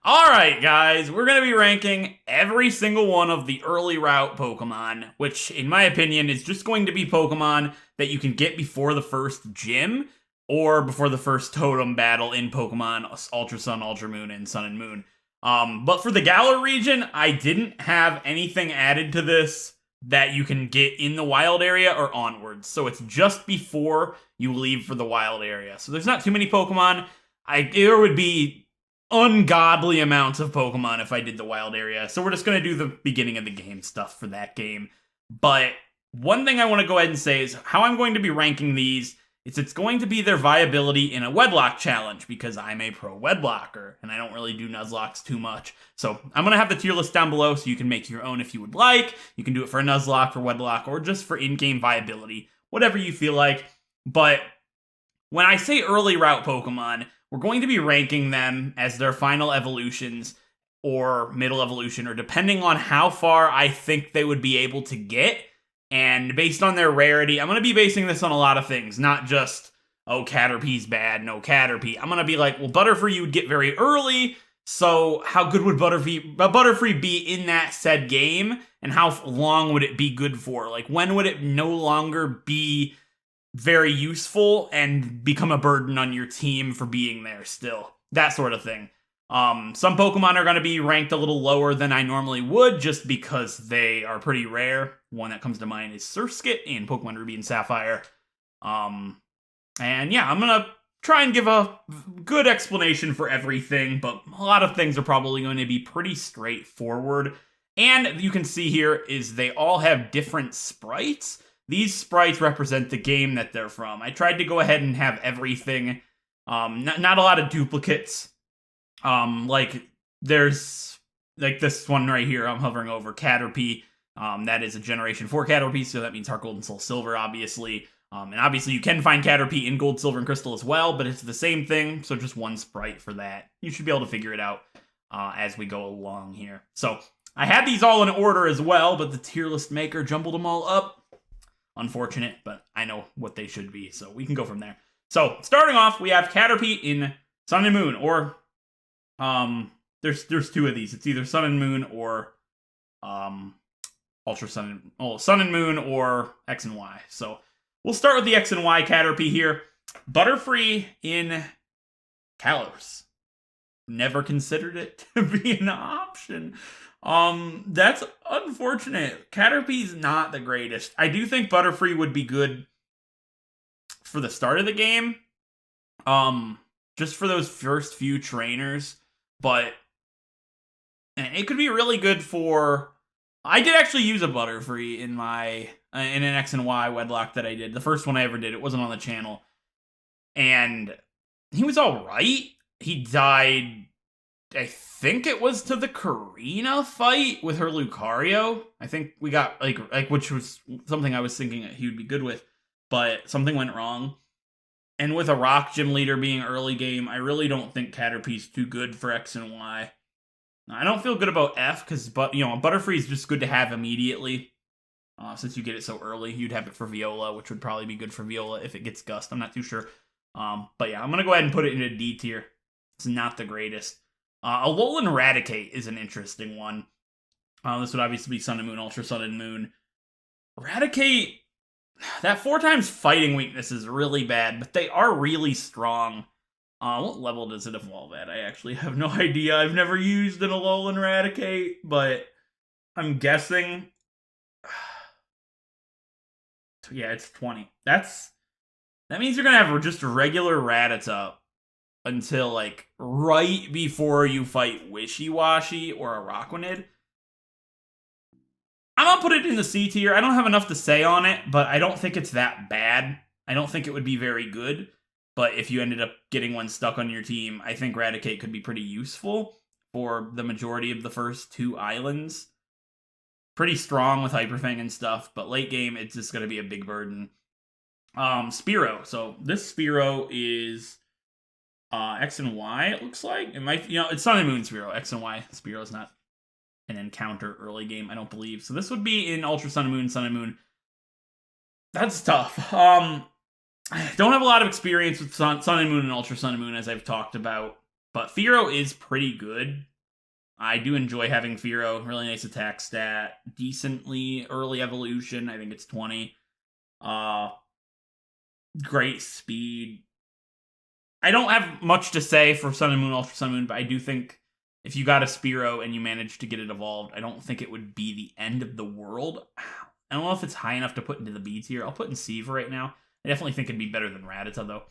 Alright, guys, we're going to be ranking every single one of the early route Pokemon, which, in my opinion, is just going to be Pokemon that you can get before the first gym or before the first totem battle in Pokemon Ultra Sun, Ultra Moon, and Sun and Moon. But for the Galar region, I didn't have anything added to this that you can get in the wild area or onwards. So it's just before you leave for the wild area. So there's not too many Pokemon. There would be ungodly amounts of Pokemon if I did the wild area. So we're just going to do the beginning of the game stuff for that game. But one thing I want to go ahead and say is how I'm going to be ranking these is it's going to be their viability in a Wedlocke challenge because I'm a pro Wedlocker and I don't really do Nuzlockes too much. So I'm going to have the tier list down below so you can make your own if you would like. You can do it for a Nuzlocke, for Wedlock, or just for in-game viability, whatever you feel like. But when I say early route Pokemon, we're going to be ranking them as their final evolutions or middle evolution, or depending on how far I think they would be able to get. And based on their rarity, I'm going to be basing this on a lot of things, not just, oh, Caterpie's bad, no Caterpie. I'm going to be like, well, Butterfree would get very early, so how good would Butterfree be in that said game? And how long would it be good for? Like, when would it no longer be very useful and become a burden on your team for being there still? That sort of thing. Some Pokemon are going to be ranked a little lower than I normally would just because they are pretty rare. One that comes to mind is Surskit in Pokemon Ruby and Sapphire. And yeah, I'm going to try and give a good explanation for everything, but a lot of things are probably going to be pretty straightforward. And you can see here is they all have different sprites. These sprites represent the game that they're from. I tried to go ahead and have everything, not a lot of duplicates. Like there's like this one right here I'm hovering over, Caterpie. That is a Generation 4 Caterpie, so that means Heart Gold and Soul Silver, obviously. And obviously you can find Caterpie in Gold, Silver, and Crystal as well, but it's the same thing, so just one sprite for that. You should be able to figure it out as we go along here. So I had these all in order as well, but the tier list maker jumbled them all up. Unfortunate, but I know what they should be, so we can go from there. So, starting off, we have Caterpie in Sun and Moon, or, there's two of these. It's either Sun and Moon or, Sun and Moon or X and Y. So, we'll start with the X and Y Caterpie here. Butterfree in Kalos. Never considered it to be an option. That's unfortunate. Caterpie's not the greatest. I do think Butterfree would be good for the start of the game. Just for those first few trainers. But it could be really good for... I did actually use a Butterfree in an X and Y Wedlock that I did. The first one I ever did. It wasn't on the channel. And he was alright. He died... I think it was to the Karina fight with her Lucario. I think we got, like which was something I was thinking that he would be good with, but something went wrong. And with a Rock Gym leader being early game, I really don't think Caterpie's too good for X and Y. I don't feel good about F, because Butterfree is just good to have immediately. Since you get it so early, you'd have it for Viola, which would probably be good for Viola if it gets Gust. I'm not too sure. But yeah, I'm going to go ahead and put it into D tier. It's not the greatest. Alolan Raticate is an interesting one. This would obviously be Sun and Moon, Ultra Sun and Moon. Raticate, that 4 times fighting weakness is really bad, but they are really strong. What level does it evolve at? I actually have no idea. I've never used an Alolan Raticate, but I'm guessing... yeah, it's 20. That means you're going to have just regular Rattata until, like, right before you fight Wishy-Washy or a Rockwanid. I'm gonna put it in the C tier. I don't have enough to say on it, but I don't think it's that bad. I don't think it would be very good, but if you ended up getting one stuck on your team, I think Raticate could be pretty useful for the majority of the first 2 islands. Pretty strong with Hyper Fang and stuff, but late game, it's just gonna be a big burden. Spearow. So this Spearow is... X and Y, it looks like. It might, it's Sun and Moon Spearow. X and Y Spearow is not an encounter early game, I don't believe. So this would be in Ultra Sun and Moon, Sun and Moon. That's tough. I don't have a lot of experience with Sun and Moon and Ultra Sun and Moon, as I've talked about. But Fearow is pretty good. I do enjoy having Fearow. Really nice attack stat. Decently early evolution. I think it's 20. Great speed. I don't have much to say for Sun and Moon, Ultra Sun and Moon, but I do think if you got a Spearow and you managed to get it evolved, I don't think it would be the end of the world. I don't know if it's high enough to put into the B tier. I'll put in C for right now. I definitely think it'd be better than Rattata, though.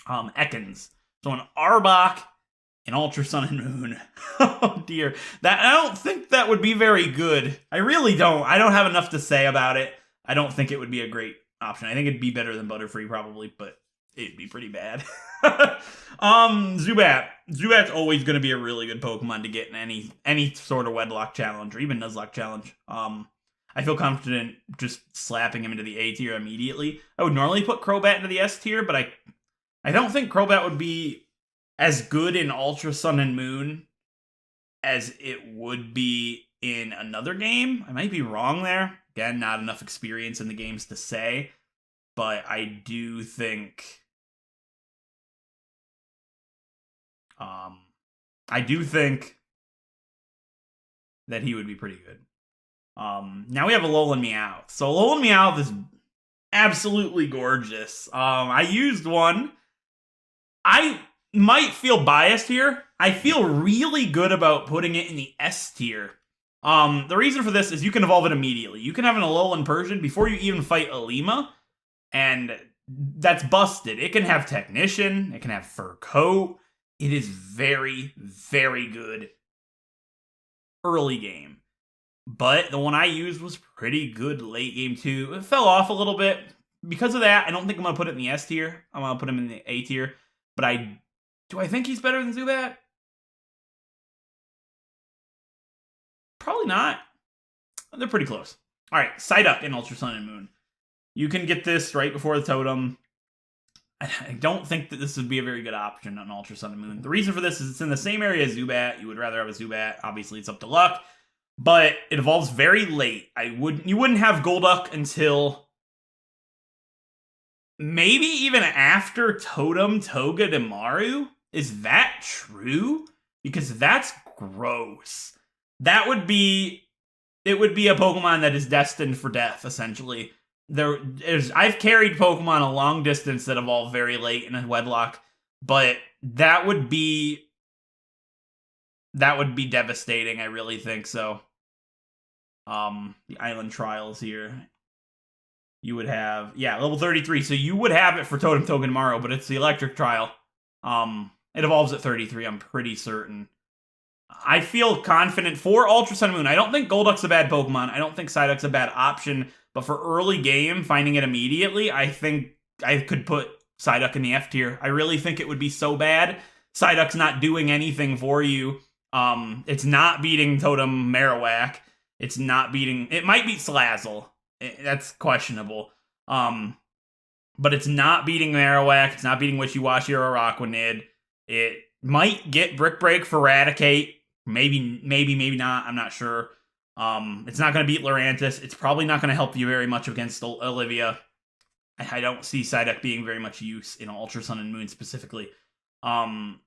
Ekans. So an Arbok and Ultra Sun and Moon. Oh, dear. I don't think that would be very good. I really don't. I don't have enough to say about it. I don't think it would be a great option. I think it'd be better than Butterfree, probably, but it'd be pretty bad. Zubat. Zubat's always going to be a really good Pokemon to get in any sort of Wedlock challenge or even Nuzlocke challenge. I feel confident just slapping him into the A tier immediately. I would normally put Crobat into the S tier, but I don't think Crobat would be as good in Ultra Sun and Moon as it would be in another game. I might be wrong there. Again, not enough experience in the games to say, but I do think that he would be pretty good. Now we have Alolan Meowth. So Alolan Meowth is absolutely gorgeous. I used one. I might feel biased here. I feel really good about putting it in the S tier. The reason for this is you can evolve it immediately. You can have an Alolan Persian before you even fight Alima, and that's busted. It can have Technician. It can have Fur Coat. It is very, very good early game. But the one I used was pretty good late game too. It fell off a little bit. Because of that, I don't think I'm going to put it in the S tier. I'm going to put him in the A tier. But do I think he's better than Zubat? Probably not. They're pretty close. Alright, Psyduck in Ultra Sun and Moon. You can get this right before the Totem. I don't think that this would be a very good option on Ultra Sun and Moon. The reason for this is it's in the same area as Zubat. You would rather have a Zubat. Obviously, it's up to luck. But it evolves very late. You wouldn't have Golduck until maybe even after Totem, Togedemaru. Maru. Is that true? Because that's gross. It would be a Pokemon that is destined for death, essentially. I've carried Pokemon a long distance that evolve very late in a Wedlock, but that would be devastating. I really think so. The Island Trials here. You would have, level 33. So you would have it for Totem, Togedemaru, but it's the Electric Trial. It evolves at 33, I'm pretty certain. I feel confident for Ultra Sun and Moon. I don't think Golduck's a bad Pokemon. I don't think Psyduck's a bad option. But for early game, finding it immediately, I think I could put Psyduck in the F tier. I really think it would be so bad. Psyduck's not doing anything for you. It's not beating Totem Marowak. It might beat Salazzle. That's questionable. But it's not beating Marowak. It's not beating Wishy-Washy or Araquanid. It might get Brick Break for Raticate. Maybe not. I'm not sure. It's not going to beat Lurantis. It's probably not going to help you very much against Olivia. I don't see Psyduck being very much use in Ultra Sun and Moon specifically. Growlithe,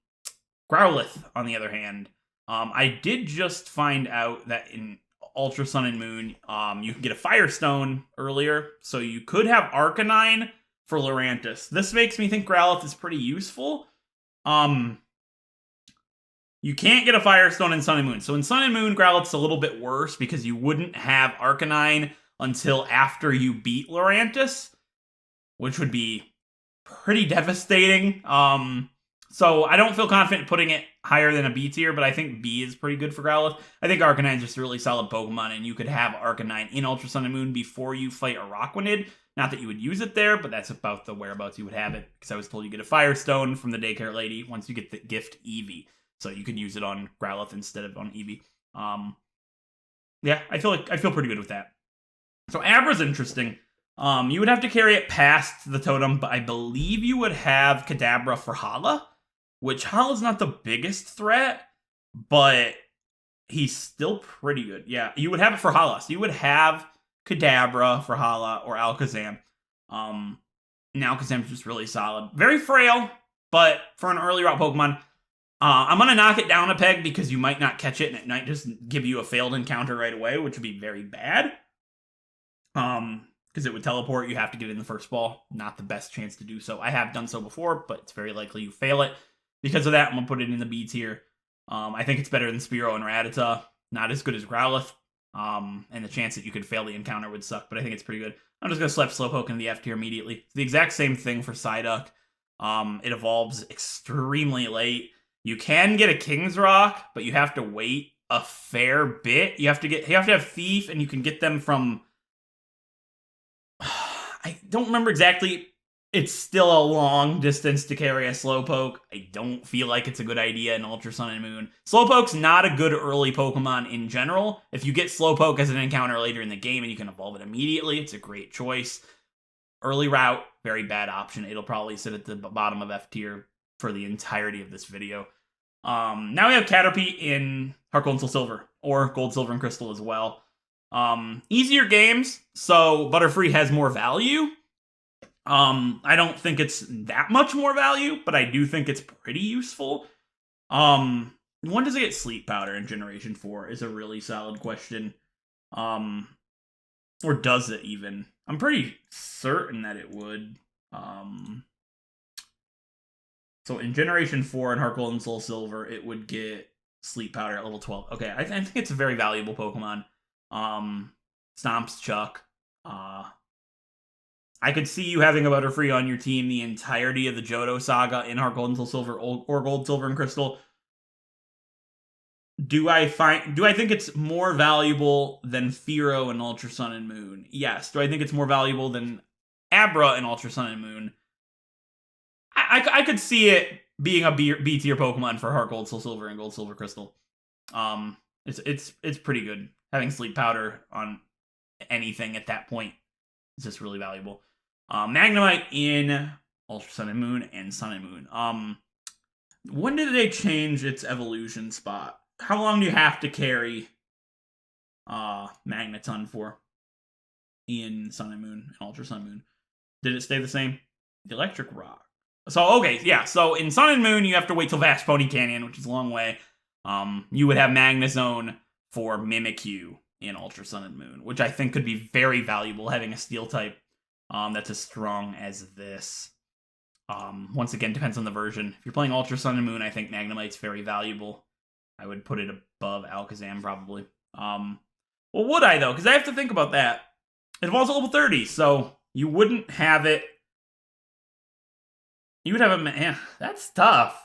on the other hand. I did just find out that in Ultra Sun and Moon, you can get a Firestone earlier, so you could have Arcanine for Lurantis. This makes me think Growlithe is pretty useful. You can't get a Firestone in Sun and Moon. So in Sun and Moon, Growlithe's a little bit worse because you wouldn't have Arcanine until after you beat Lurantis, which would be pretty devastating. So I don't feel confident putting it higher than a B tier, but I think B is pretty good for Growlithe. I think Arcanine's just a really solid Pokemon, and you could have Arcanine in Ultra Sun and Moon before you fight Araquanid. Not that you would use it there, but that's about the whereabouts you would have it, because I was told you get a Firestone from the daycare lady once you get the gift Eevee. So you can use it on Growlithe instead of on Eevee. I feel pretty good with that. So Abra's interesting. You would have to carry it past the Totem, but I believe you would have Kadabra for Hala, which Hala's not the biggest threat, but he's still pretty good. Yeah, you would have it for Hala. So you would have Kadabra for Hala or Alakazam. And Alakazam's just really solid. Very frail, but for an early route Pokemon, I'm going to knock it down a peg because you might not catch it and it might just give you a failed encounter right away, which would be very bad. Because it would teleport, you have to get in the first ball. Not the best chance to do so. I have done so before, but it's very likely you fail it. Because of that, I'm going to put it in the B tier. I think it's better than Spearow and Rattata. Not as good as Growlithe. And the chance that you could fail the encounter would suck, but I think it's pretty good. I'm just going to slap Slowpoke in the F tier immediately. It's the exact same thing for Psyduck. It evolves extremely late. You can get a King's Rock, but you have to wait a fair bit. You have to have Thief, and you can get them from... I don't remember exactly. It's still a long distance to carry a Slowpoke. I don't feel like it's a good idea in Ultra Sun and Moon. Slowpoke's not a good early Pokemon in general. If you get Slowpoke as an encounter later in the game and you can evolve it immediately, it's a great choice. Early route, very bad option. It'll probably sit at the bottom of F tier for the entirety of this video. Now we have Caterpie in Heart Gold and Soul Silver, or Gold, Silver, and Crystal as well. Easier games, so Butterfree has more value. I don't think it's that much more value, but I do think it's pretty useful. When does it get Sleep Powder in Generation 4 is a really solid question. Or does it even? I'm pretty certain that it would. So in Generation 4 in Heart Gold and Soul Silver, it would get Sleep Powder at level 12. Okay, I think it's a very valuable Pokemon. Stomps Chuck. I could see you having a Butterfree on your team the entirety of the Johto saga in Heart Gold and Soul Silver or Gold, Silver, and Crystal. Do I think it's more valuable than Fearow in Ultra Sun and Moon? Yes. Do I think it's more valuable than Abra in Ultra Sun and Moon? I could see it being a B tier Pokemon for Heart Gold, Soul Silver, and Gold, Silver, Crystal. It's pretty good. Having Sleep Powder on anything at that point is just really valuable. Magnemite in Ultra Sun and Moon and Sun and Moon. When did they change its evolution spot? How long do you have to carry Magneton for in Sun and Moon and Ultra Sun and Moon? Did it stay the same? The Electric Rock. So, okay, yeah. So, in Sun and Moon, you have to wait till Vast Pony Canyon, which is a long way. You would have Magnezone for Mimikyu in Ultra Sun and Moon, which I think could be very valuable, having a Steel type that's as strong as this. Once again, depends on the version. If you're playing Ultra Sun and Moon, I think Magnemite's very valuable. I would put it above Alakazam, probably. Well, would I, though? Because I have to think about that. It evolves at level 30, so you wouldn't have it... You would have a... Man, that's tough.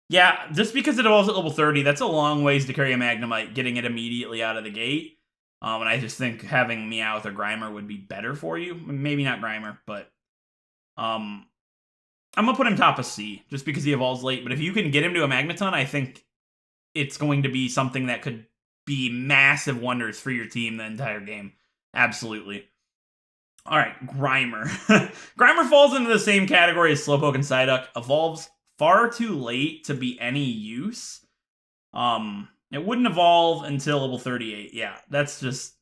Yeah, just because it evolves at level 30, that's a long ways to carry a Magnemite, getting it immediately out of the gate. And I just think having Meowth or Grimer would be better for you. Maybe not Grimer, but... I'm going to put him top of C, just because he evolves late. But if you can get him to a Magneton, I think it's going to be something that could be massive wonders for your team the entire game. Absolutely. All right, Grimer. Grimer falls into the same category as Slowpoke and Psyduck. Evolves far too late to be any use. It wouldn't evolve until level 38. Yeah, that's just...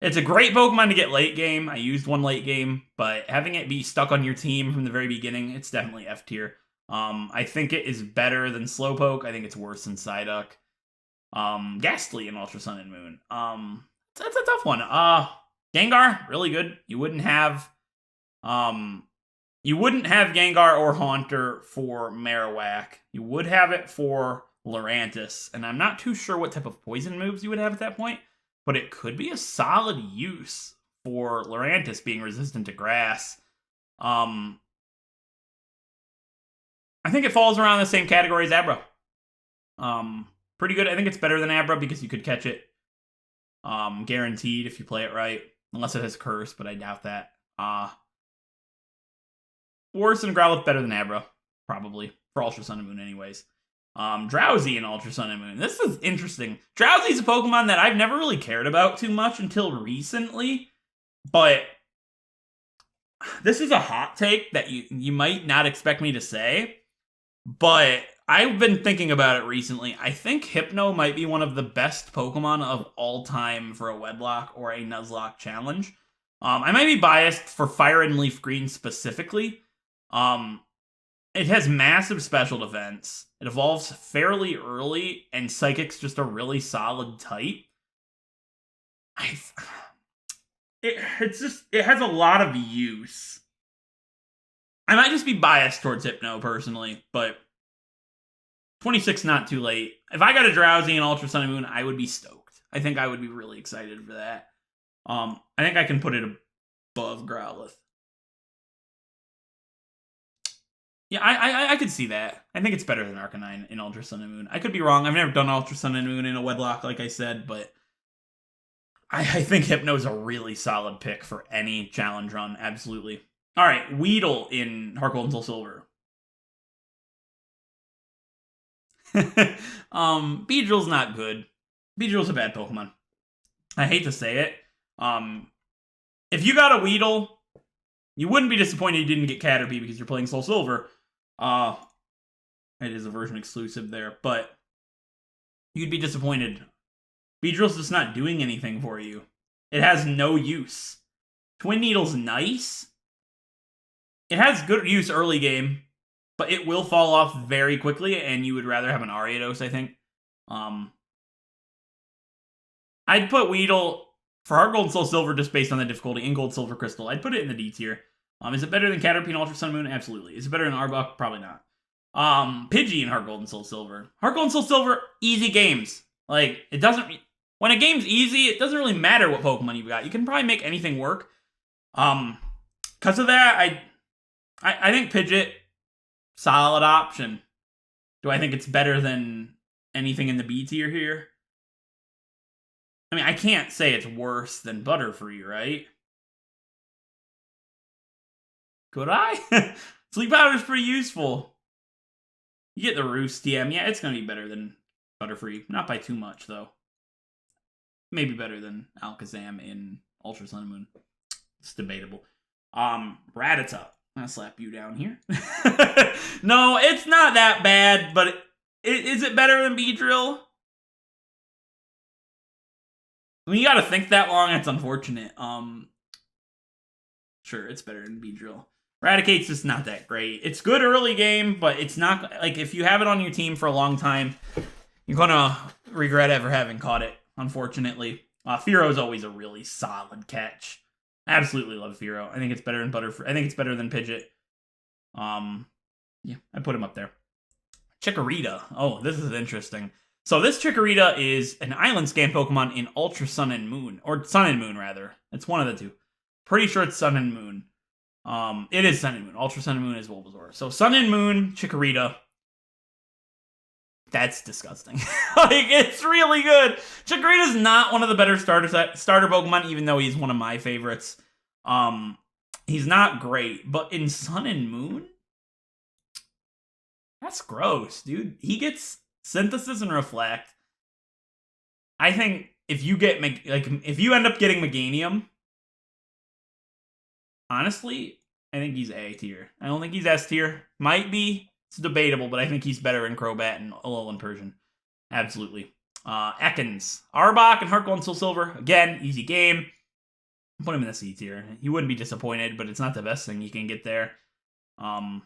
It's a great Pokemon to get late game. I used one late game, but having it be stuck on your team from the very beginning, it's definitely F tier. I think it is better than Slowpoke. I think it's worse than Psyduck. Ghastly in Ultra Sun and Moon. That's a tough one. Gengar, really good. You wouldn't have Gengar or Haunter for Marowak. You would have it for Lurantis, and I'm not too sure what type of poison moves you would have at that point, but it could be a solid use for Lurantis being resistant to grass. I think it falls around the same category as Abra. Pretty good. I think it's better than Abra because you could catch it guaranteed if you play it right. Unless it has Curse, but I doubt that. Worse than Growlithe, better than Abra. Probably. For Ultra Sun and Moon anyways. Drowsy in Ultra Sun and Moon. This is interesting. Drowsy's a Pokemon that I've never really cared about too much until recently. But this is a hot take that you might not expect me to say. But I've been thinking about it recently. I think Hypno might be one of the best Pokemon of all time for a Wedlock or a Nuzlocke challenge. I might be biased for Fire and Leaf Green specifically. It has massive special defense. It evolves fairly early, and Psychic's just a really solid type. It has a lot of use. I might just be biased towards Hypno personally, but 26 not too late. If I got a Drowsy in Ultra Sun and Moon, I would be stoked. I think I would be really excited for that. I think I can put it above Growlithe. Yeah, I could see that. I think it's better than Arcanine in Ultra Sun and Moon. I could be wrong. I've never done Ultra Sun and Moon in a Wedlocke, like I said, but I think Hypno's a really solid pick for any challenge run, absolutely. All right, Weedle in Heart Gold and Soul Silver. Beedrill's not good. Beedrill's a bad Pokemon. I hate to say it. If you got a Weedle, you wouldn't be disappointed you didn't get Caterpie because you're playing Soul Silver. It is a version exclusive there, but you'd be disappointed. Beedrill's just not doing anything for you. It has no use. Twin Needle's nice. It has good use early game, but it will fall off very quickly, and you would rather have an Ariados, I think. I'd put Weedle for Heart Gold and Soul Silver just based on the difficulty in Gold, Silver, Crystal. I'd put it in the D tier. Is it better than Caterpie and Ultra Sun and Moon? Absolutely. Is it better than Arbok? Probably not. Pidgey in Heart Gold and Soul Silver. Heart Gold and Soul Silver, easy games. Like, it doesn't... When a game's easy, it doesn't really matter what Pokemon you've got. You can probably make anything work. Because of that, I think Pidgeot, solid option. Do I think it's better than anything in the B tier here? I mean, I can't say it's worse than Butterfree, right? Could I? Sleep Powder's pretty useful. You get the Roost TM. Yeah, it's going to be better than Butterfree. Not by too much, though. Maybe better than Alakazam in Ultra Sun and Moon. It's debatable. Rattata. I'll slap you down here. No, it's not that bad, but is it better than Beedrill? I mean, you gotta think that long, that's unfortunate. Sure, it's better than Beedrill. Raticate's just not that great. It's good early game, but it's not... Like, if you have it on your team for a long time, you're gonna regret ever having caught it, unfortunately. Fearo's always a really solid catch. Absolutely love Fearow. I think it's better than Butterfree. I think it's better than Pidgeot. Yeah, I put him up there. Chikorita. Oh, this is interesting. So this Chikorita is an Island Scan Pokemon in Ultra Sun and Moon. Or Sun and Moon, rather. It's one of the two. Pretty sure it's Sun and Moon. It is Sun and Moon. Ultra Sun and Moon is Bulbasaur. So Sun and Moon, Chikorita. That's disgusting. Like, it's really good. Chikorita's not one of the better starter Pokemon, even though he's one of my favorites. He's not great, but in Sun and Moon? That's gross, dude. He gets Synthesis and Reflect. I think if you get, if you end up getting Meganium, honestly, I think he's A tier. I don't think he's S tier. Might be. It's debatable, but I think he's better in Crobat and Alolan Persian. Absolutely. Ekans. Arbok and Heart Gold and Soul Silver. Again, easy game. Put him in the C tier. You wouldn't be disappointed, but it's not the best thing you can get there. Yeah,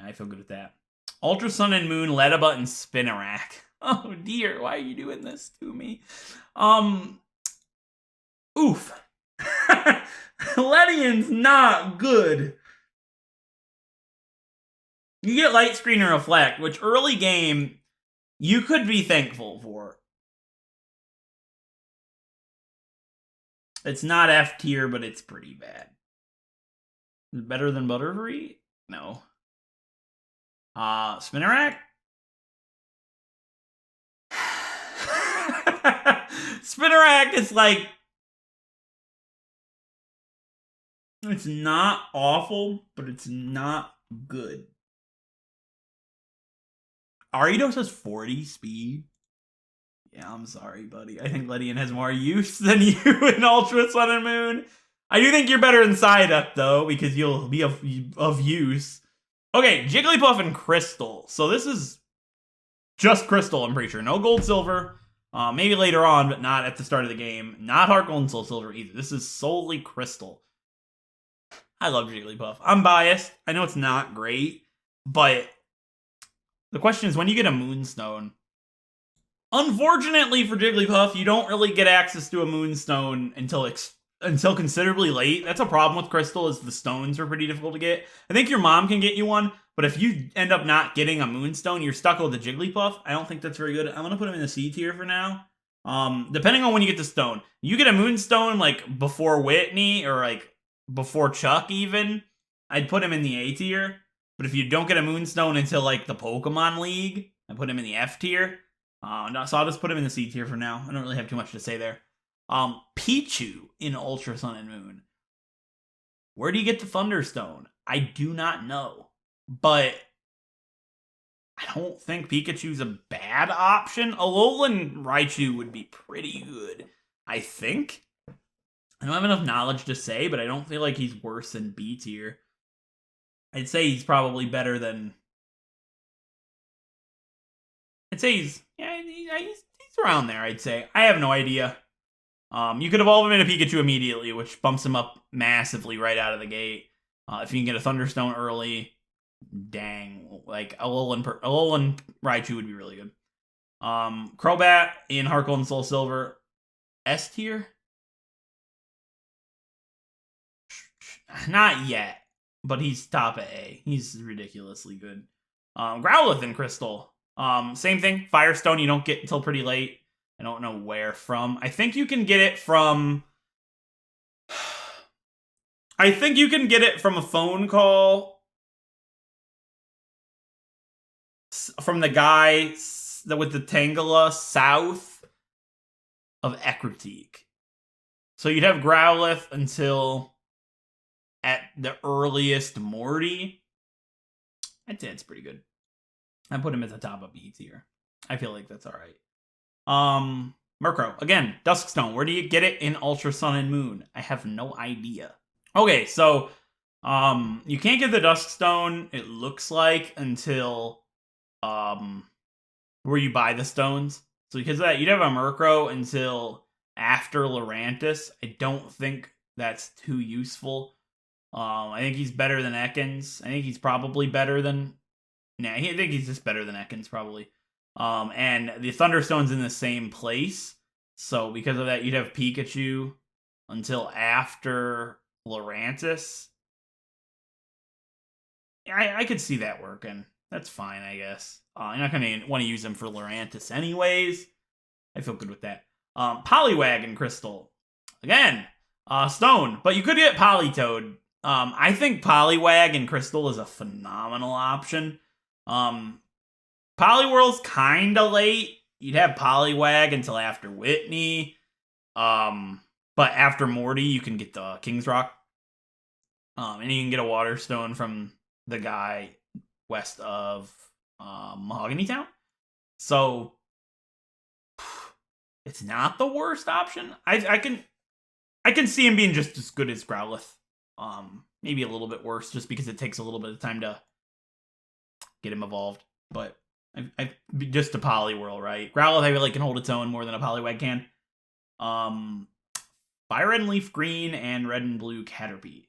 I feel good with that. Ultra Sun and Moon, Ledabut, and Spinarak. Oh dear, why are you doing this to me? Oof. Ledian's not good. You get Light Screen and Reflect, which early game, you could be thankful for. It's not F tier, but it's pretty bad. Is it better than Butterfree? No. Spinarak? Spinarak is like... It's not awful, but it's not good. Ariados has 40 speed. Yeah, I'm sorry, buddy. I think Ledian has more use than you in Ultra Sun and Moon. I do think you're better in Psyduck, though, because you'll be of use. Okay, Jigglypuff and Crystal. So this is just Crystal, I'm pretty sure. No Gold, Silver. Maybe later on, but not at the start of the game. Not Heart Gold and Soul Silver either. This is solely Crystal. I love Jigglypuff. I'm biased. I know it's not great, but the question is when you get a Moonstone. Unfortunately for Jigglypuff, you don't really get access to a Moonstone until considerably late. That's a problem with Crystal, is the stones are pretty difficult to get. I think your mom can get you one, but if you end up not getting a Moonstone, you're stuck with a Jigglypuff. I don't think that's very good. I'm going to put him in the C tier for now. Depending on when you get the stone. You get a Moonstone, like, before Whitney, or, like, before Chuck, even. I'd put him in the A tier. But if you don't get a Moonstone until, like, the Pokemon League, I put him in the F tier. So I'll just put him in the C tier for now. I don't really have too much to say there. Pichu in Ultra Sun and Moon. Where do you get the Thunderstone? I do not know. But I don't think Pikachu's a bad option. Alolan Raichu would be pretty good, I think. I don't have enough knowledge to say, but I don't feel like he's worse than B tier. I'd say he's probably better than... I'd say he's around there, I'd say. I have no idea. You could evolve him into Pikachu immediately, which bumps him up massively right out of the gate. If you can get a Thunderstone early, dang. Like, Alolan Raichu would be really good. Crobat in Heart Gold and Soul Silver. S tier? Not yet, but he's top A. He's ridiculously good. Growlithe in Crystal. Same thing. Firestone you don't get until pretty late. I don't know where from. I think you can get it from... I think you can get it from a phone call from the guy with the Tangela south of Ecruteak. So you'd have Growlithe until at the earliest Morty. I'd say it's pretty good. I put him at the top of B tier. I feel like that's alright. Murkrow. Again, Duskstone. Where do you get it in Ultra Sun and Moon? I have no idea. Okay, so you can't get the Duskstone, it looks like, until where you buy the stones. So because of that, you'd have a Murkrow until after Lurantis. I don't think that's too useful. I think he's better than Ekans. I think he's probably better than... Nah, I think he's just better than Ekans, probably. And the Thunderstone's in the same place. So because of that, you'd have Pikachu until after Lurantis. I could see that working. That's fine, I guess. You're not going to want to use him for Lurantis anyways. I feel good with that. Poliwag and Crystal. Again, Stone. But you could get Politoed. I think Poliwag and Crystal is a phenomenal option. Poliwhirl's kinda late. You'd have Poliwag until after Whitney. But after Morty, you can get the King's Rock. And you can get a Water Stone from the guy west of Mahogany Town. So it's not the worst option. I can see him being just as good as Growlithe. Maybe a little bit worse, just because it takes a little bit of time to get him evolved. But I just a Poliwhirl, right? Growlithe, I feel like, can hold its own more than a Poliwag can. Fire Red and Leaf Green and Red and Blue Caterpie.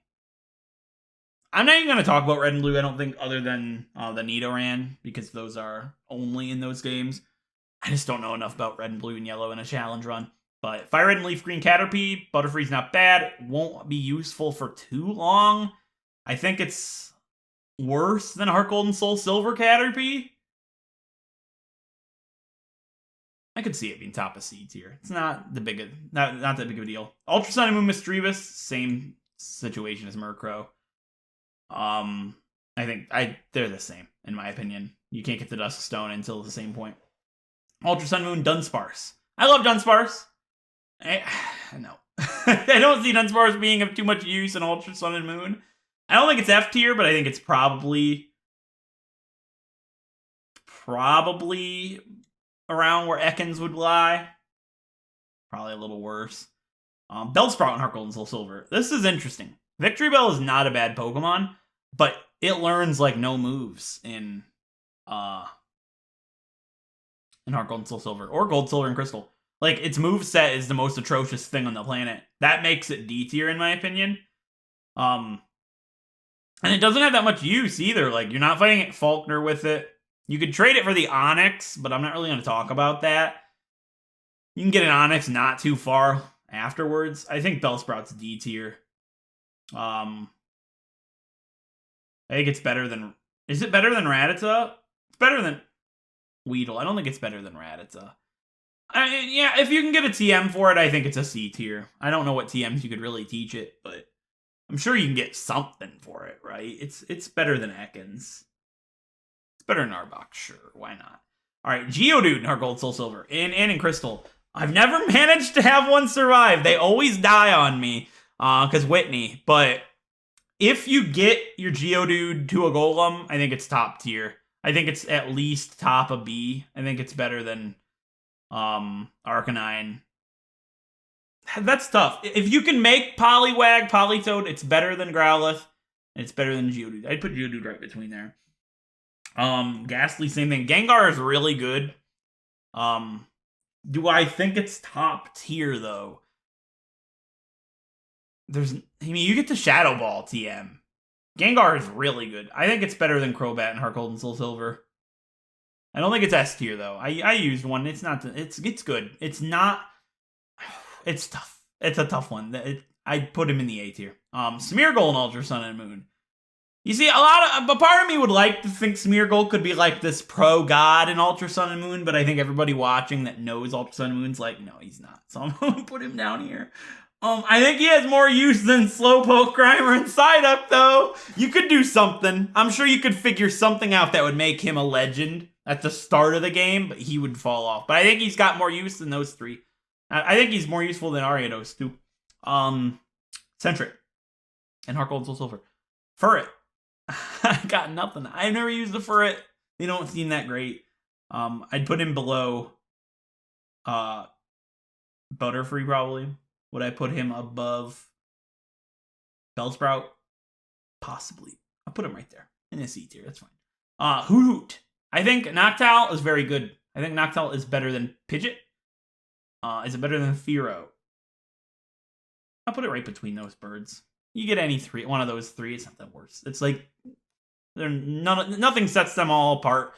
I'm not even going to talk about Red and Blue, I don't think, other than the Nidoran, because those are only in those games. I just don't know enough about Red and Blue and Yellow in a challenge run. But Fire Red and Leaf Green Caterpie, Butterfree's not bad. Won't be useful for too long. I think it's worse than Heart Gold and Soul Silver Caterpie. I could see it being top of C tier. It's not that big of a deal. Ultra Sun and Moon Misdreavus, same situation as Murkrow. I think they're the same, in my opinion. You can't get the Duskstone until the same point. Ultra Sun Moon Dunsparce. I love Dunsparce. No. I don't see Dunsparce being of too much use in Ultra Sun and Moon. I don't think it's F tier, but I think it's probably around where Ekans would lie. Probably a little worse. Bellsprout and Heart Gold and Soul Silver. This is interesting. Victory Bell is not a bad Pokemon, but it learns like no moves in Heart Gold and Soul Silver, or Gold, Silver, and Crystal. Like, its moveset is the most atrocious thing on the planet. That makes it D tier, in my opinion. And it doesn't have that much use either. Like, you're not fighting Faulkner with it. You could trade it for the Onyx, but I'm not really going to talk about that. You can get an Onyx not too far afterwards. I think Bellsprout's D tier. I think it's better than... Is it better than Rattata? It's better than Weedle. I don't think it's better than Rattata. Yeah, if you can get a TM for it, I think it's a C tier. I don't know what TMs you could really teach it, but I'm sure you can get something for it, right? It's better than Ekans. It's better than Arbok, sure. Why not? All right, Geodude in Heart Gold, Soul Silver, and in Crystal. I've never managed to have one survive. They always die on me, because Whitney. But if you get your Geodude to a Golem, I think it's top tier. I think it's at least top of B. I think it's better than Arcanine. That's tough. If you can make Poliwag, Politoed, it's better than Growlithe, and it's better than Geodude. I'd put Geodude right between there. Ghastly, same thing. Gengar is really good. Do I think it's top tier, though? You get the Shadow Ball TM. Gengar is really good. I think it's better than Crobat and Heart Gold and Soul Silver. I don't think it's S tier, though. I used one. It's not. It's good. It's not. It's tough. It's a tough one. I'd put him in the A tier. Smeargle and Ultra Sun and Moon. You see, a part of me would like to think Smeargle could be like this pro god in Ultra Sun and Moon, but I think everybody watching that knows Ultra Sun and Moon's like, no, he's not. So I'm gonna put him down here. I think he has more use than Slowpoke, Grimer, and Psyduck, though. You could do something. I'm sure you could figure something out that would make him a legend at the start of the game, but he would fall off. But I think he's got more use than those three. I think he's more useful than Ariados, too. Sentret. And Heart Gold, Soul Silver. Furret. I got nothing. I've never used the Furret. They don't seem that great. I'd put him below Butterfree, probably. Would I put him above Bellsprout? Possibly. I'll put him right there. In a C tier, that's fine. Hoot. I think Noctowl is very good. I think Noctowl is better than Pidgeot. Is it better than Fearow? I'll put it right between those birds. You get any one of those three, it's not that worse. It's like nothing sets them all apart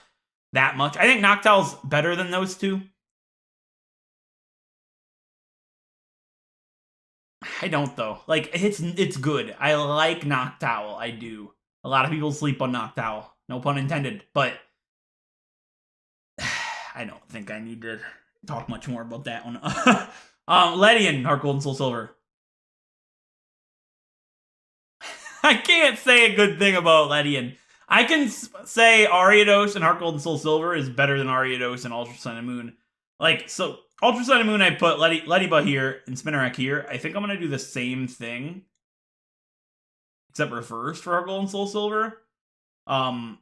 that much. I think Noctowl's better than those two. I don't, though. Like, it's good. I like Noctowl. I do. A lot of people sleep on Noctowl. No pun intended. But I don't think I need to talk much more about that one. Ledian, Heart Gold and Soul Silver. I can't say a good thing about Ledian. I can say Ariados and Heart Gold and Soul Silver is better than Ariados and Ultra Sun and Moon. Like, so Ultra Sun and Moon, I put Leddyba here and Spinarak here. I think I'm going to do the same thing, except reversed for Heart Gold and Soul Silver.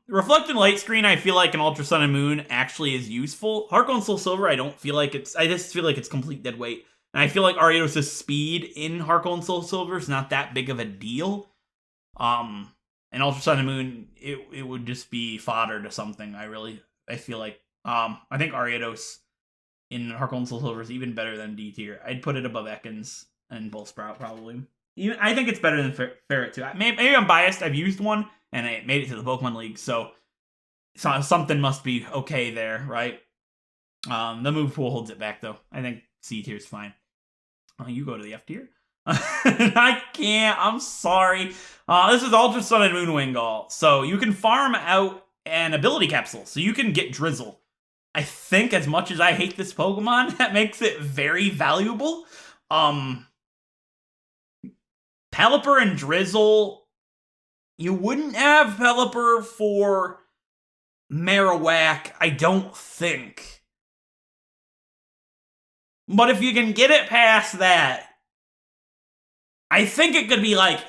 Reflected Light Screen, I feel like an Ultra Sun and Moon actually is useful. Heart Gold and Soul Silver, I just feel like it's complete dead weight. And I feel like Ariados' speed in Heart Gold and Soul Silver is not that big of a deal. And Ultra Sun and Moon, it would just be fodder to something. I feel like, I think Ariados in Heart Gold and Soul Silver is even better than D tier. I'd put it above Ekans and Bullsprout, probably. I think it's better than Ferret, too. Maybe I'm biased. I've used one, and I made it to the Pokemon League, so something must be okay there, right? The move pool holds it back, though. I think C tier is fine. You go to the F tier. I can't. I'm sorry. This is Ultra Sun and Moon Wingull. So you can farm out an ability capsule. So you can get Drizzle. I think as much as I hate this Pokemon, that makes it very valuable. Pelipper and Drizzle. You wouldn't have Pelipper for Marowak, I don't think. But if you can get it past that, I think it could be like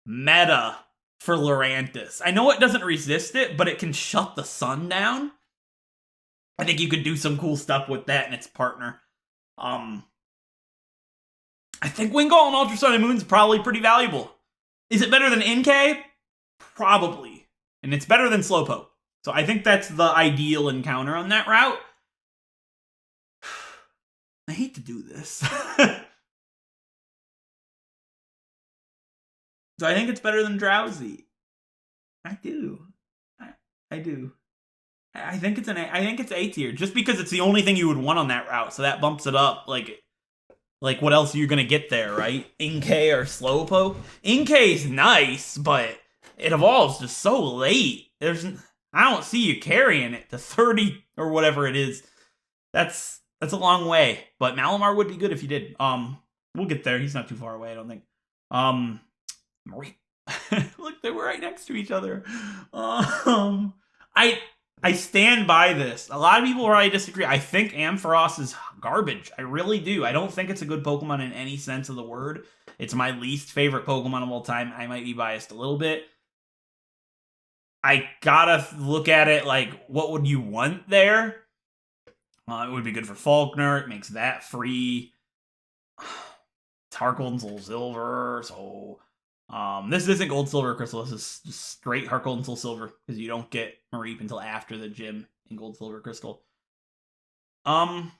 meta for Lurantis. I know it doesn't resist it, but it can shut the sun down. I think you could do some cool stuff with that and its partner. I think Wingull and Ultra Sun and Moon's probably pretty valuable. Is it better than Inkay? Probably. And it's better than Slowpoke. So I think that's the ideal encounter on that route. I hate to do this. So I think it's better than Drowsy. I do. I do. I think it's A tier, just because it's the only thing you would want on that route, so that bumps it up. Like what else are you gonna get there, right? Inkay or Slowpoke? Inkay's nice, but it evolves just so late. I don't see you carrying it to 30 or whatever it is. That's a long way. But Malamar would be good if you did. We'll get there. He's not too far away, I don't think. Marie. Look, they were right next to each other. I stand by this. A lot of people probably disagree. I think Ampharos is garbage. I really do. I don't think it's a good Pokemon in any sense of the word. It's my least favorite Pokemon of all time. I might be biased a little bit. I gotta look at it like, what would you want there? It would be good for Faulkner. It makes that free. It's Heart Gold and Soul Silver, so... this isn't Gold, Silver, Crystal. This is just straight Heart Gold and Soul Silver, because you don't get Mareep until after the gym in Gold, Silver, Crystal. It's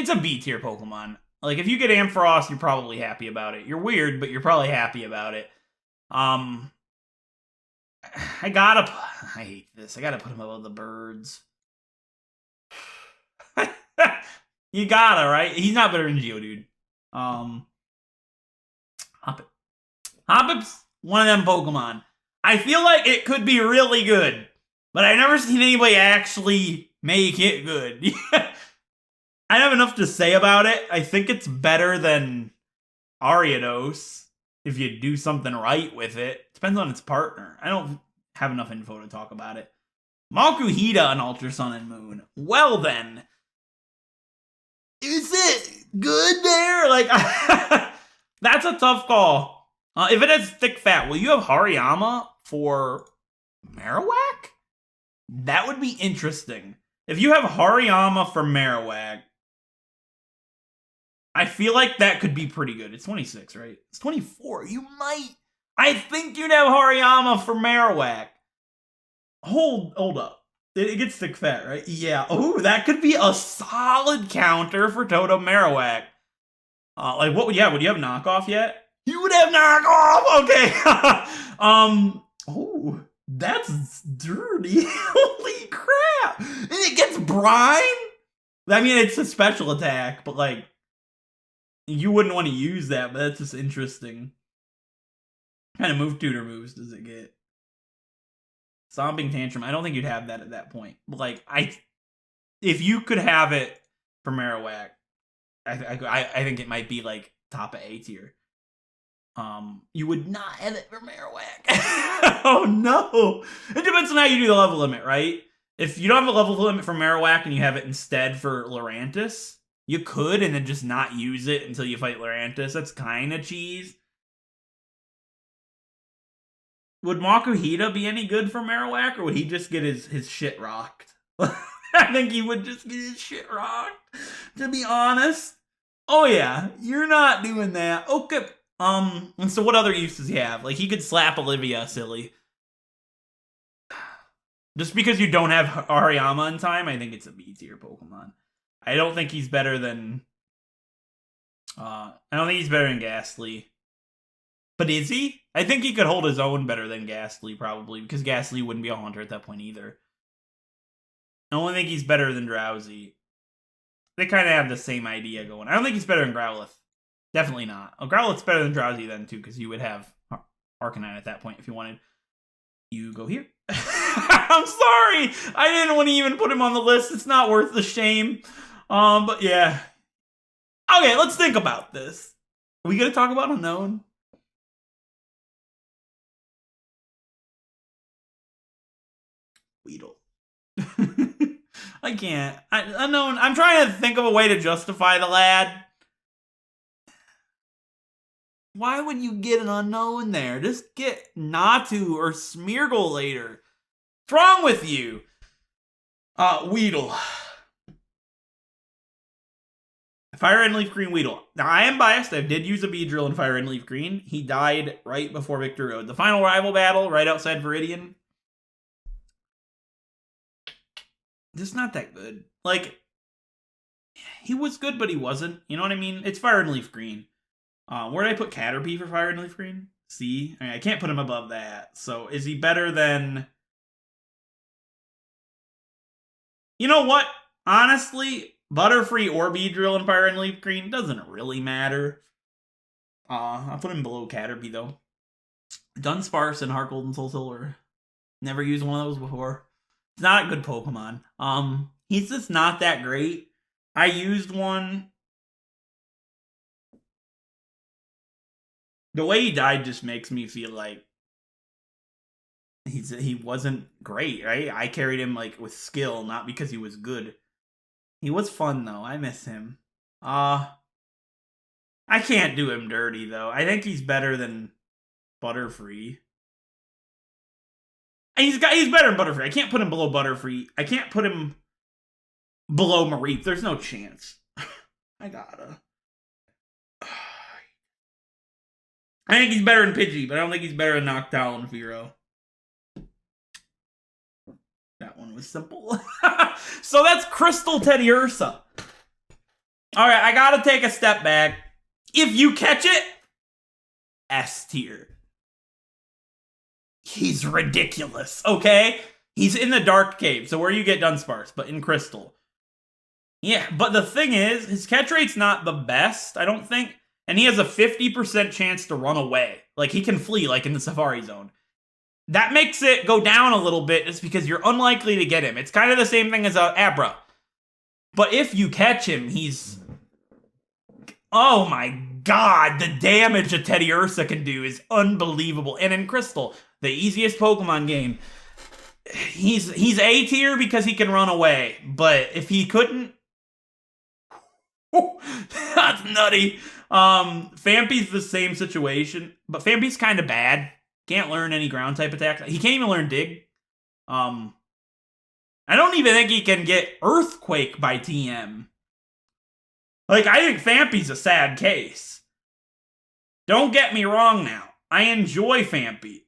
a B tier Pokemon. Like, if you get Ampharos, you're probably happy about it. You're weird, but you're probably happy about it. I hate this. I gotta put him above the birds. You gotta, right? He's not better than Geodude. Hoppip. Hoppip's one of them Pokemon. I feel like it could be really good, but I've never seen anybody actually make it good. I have enough to say about it. I think it's better than Ariados if you do something right with it. Depends on its partner. I don't have enough info to talk about it. Makuhita on Ultra Sun and Moon. Well then. Is it good there? Like, that's a tough call. If it has thick fat, will you have Hariyama for Marowak? That would be interesting. If you have Hariyama for Marowak, I feel like that could be pretty good. It's 26, right? It's 24. You might. I think you'd have Hariyama for Marowak. Hold up. It gets thick fat, right? Yeah. Oh, that could be a solid counter for Totem Marowak. Like, what would you have? Would you have knockoff yet? You would have knockoff! Okay. Oh, that's dirty. Holy crap. And it gets brine? I mean, it's a special attack, but like, you wouldn't want to use that, but that's just interesting. What kind of move tutor moves does it get? Stomping Tantrum. I don't think you'd have that at that point. But like, if you could have it for Marowak, I think it might be like top of A tier. You would not have it for Marowak. Oh no! It depends on how you do the level limit, right? If you don't have a level limit for Marowak and you have it instead for Lurantis, you could and then just not use it until you fight Lurantis. That's kind of cheese. Would Makuhita be any good for Marowak, or would he just get his shit rocked? I think he would just get his shit rocked, to be honest. Oh yeah, you're not doing that. Okay. And so what other use does he have? Like, he could slap Olivia, silly. Just because you don't have Hariyama in time, I think it's a B tier Pokemon. I don't think he's better than... I don't think he's better than Ghastly. But is he? I think he could hold his own better than Ghastly, probably, because Ghastly wouldn't be a Haunter at that point either. I don't think he's better than Drowsy. They kind of have the same idea going. I don't think he's better than Growlithe. Definitely not. Oh, Growlithe's better than Drowsy then, too, because you would have Arcanine at that point if you wanted. You go here. I'm sorry! I didn't want to even put him on the list. It's not worth the shame. But yeah. Okay, let's think about this. Are we going to talk about Unknown? Weedle. I can't. Unknown. I'm trying to think of a way to justify the lad. Why would you get an Unknown there? Just get Natu or Smeargle later. What's wrong with you? Weedle. Fire and Leaf Green Weedle. Now, I am biased. I did use a Beedrill in Fire and Leaf Green. He died right before Victory Road. The final rival battle, right outside Viridian. Just not that good. Like, he was good, but he wasn't. You know what I mean? It's Fire and Leaf Green. Where did I put Caterpie for Fire and Leaf Green? C? I mean, I can't put him above that. So is he better than... You know what? Honestly, Butterfree or Beedrill and Fire and Leaf Green doesn't really matter. I'll put him below Caterpie, though. Dunsparce and Heart Gold and Soul Silver. Never used one of those before. It's not a good Pokemon. He's just not that great. I used one. The way he died just makes me feel like he wasn't great, right? I carried him like with skill, not because he was good. He was fun though. I miss him. I can't do him dirty though. I think he's better than Butterfree. And he's better than Butterfree. I can't put him below Butterfree. I can't put him below Mareep. There's no chance. I gotta. I think he's better than Pidgey, but I don't think he's better than Noctowl and Fearow. That one was simple. So that's Crystal Teddiursa. Alright, I gotta take a step back. If you catch it, S tier. He's ridiculous, okay? He's in the Dark Cave, so where you get Dunsparce, but in Crystal. Yeah, but the thing is, his catch rate's not the best, I don't think. And he has a 50% chance to run away. Like, he can flee, like in the Safari Zone. That makes it go down a little bit just because you're unlikely to get him. It's kind of the same thing as Abra. But if you catch him, he's... Oh my god, the damage a Teddiursa can do is unbelievable. And in Crystal, the easiest Pokemon game, he's A tier because he can run away. But if he couldn't... That's nutty. Fampi's the same situation, but Fampi's kind of bad. Can't learn any ground type attack. He can't even learn Dig. I don't even think he can get Earthquake by TM. Like, I think Fampi's a sad case. Don't get me wrong now. I enjoy Fampi.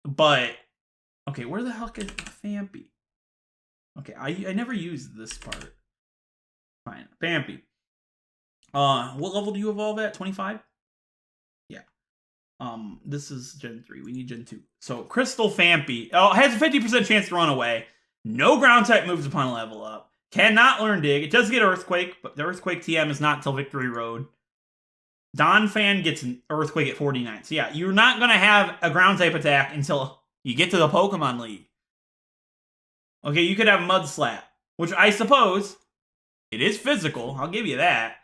But, okay, where the heck is Fampi? Okay, I never used this part. Fine, Fampi. What level do you evolve at? 25? Yeah. This is Gen 3. We need Gen 2. So, Crystal Fampi. Oh, has a 50% chance to run away. No ground type moves upon level up. Cannot learn Dig. It does get Earthquake, but the Earthquake TM is not until Victory Road. Donphan gets an Earthquake at 49. So yeah, you're not going to have a ground type attack until you get to the Pokemon League. Okay, you could have Mud Slap, which I suppose it is physical. I'll give you that.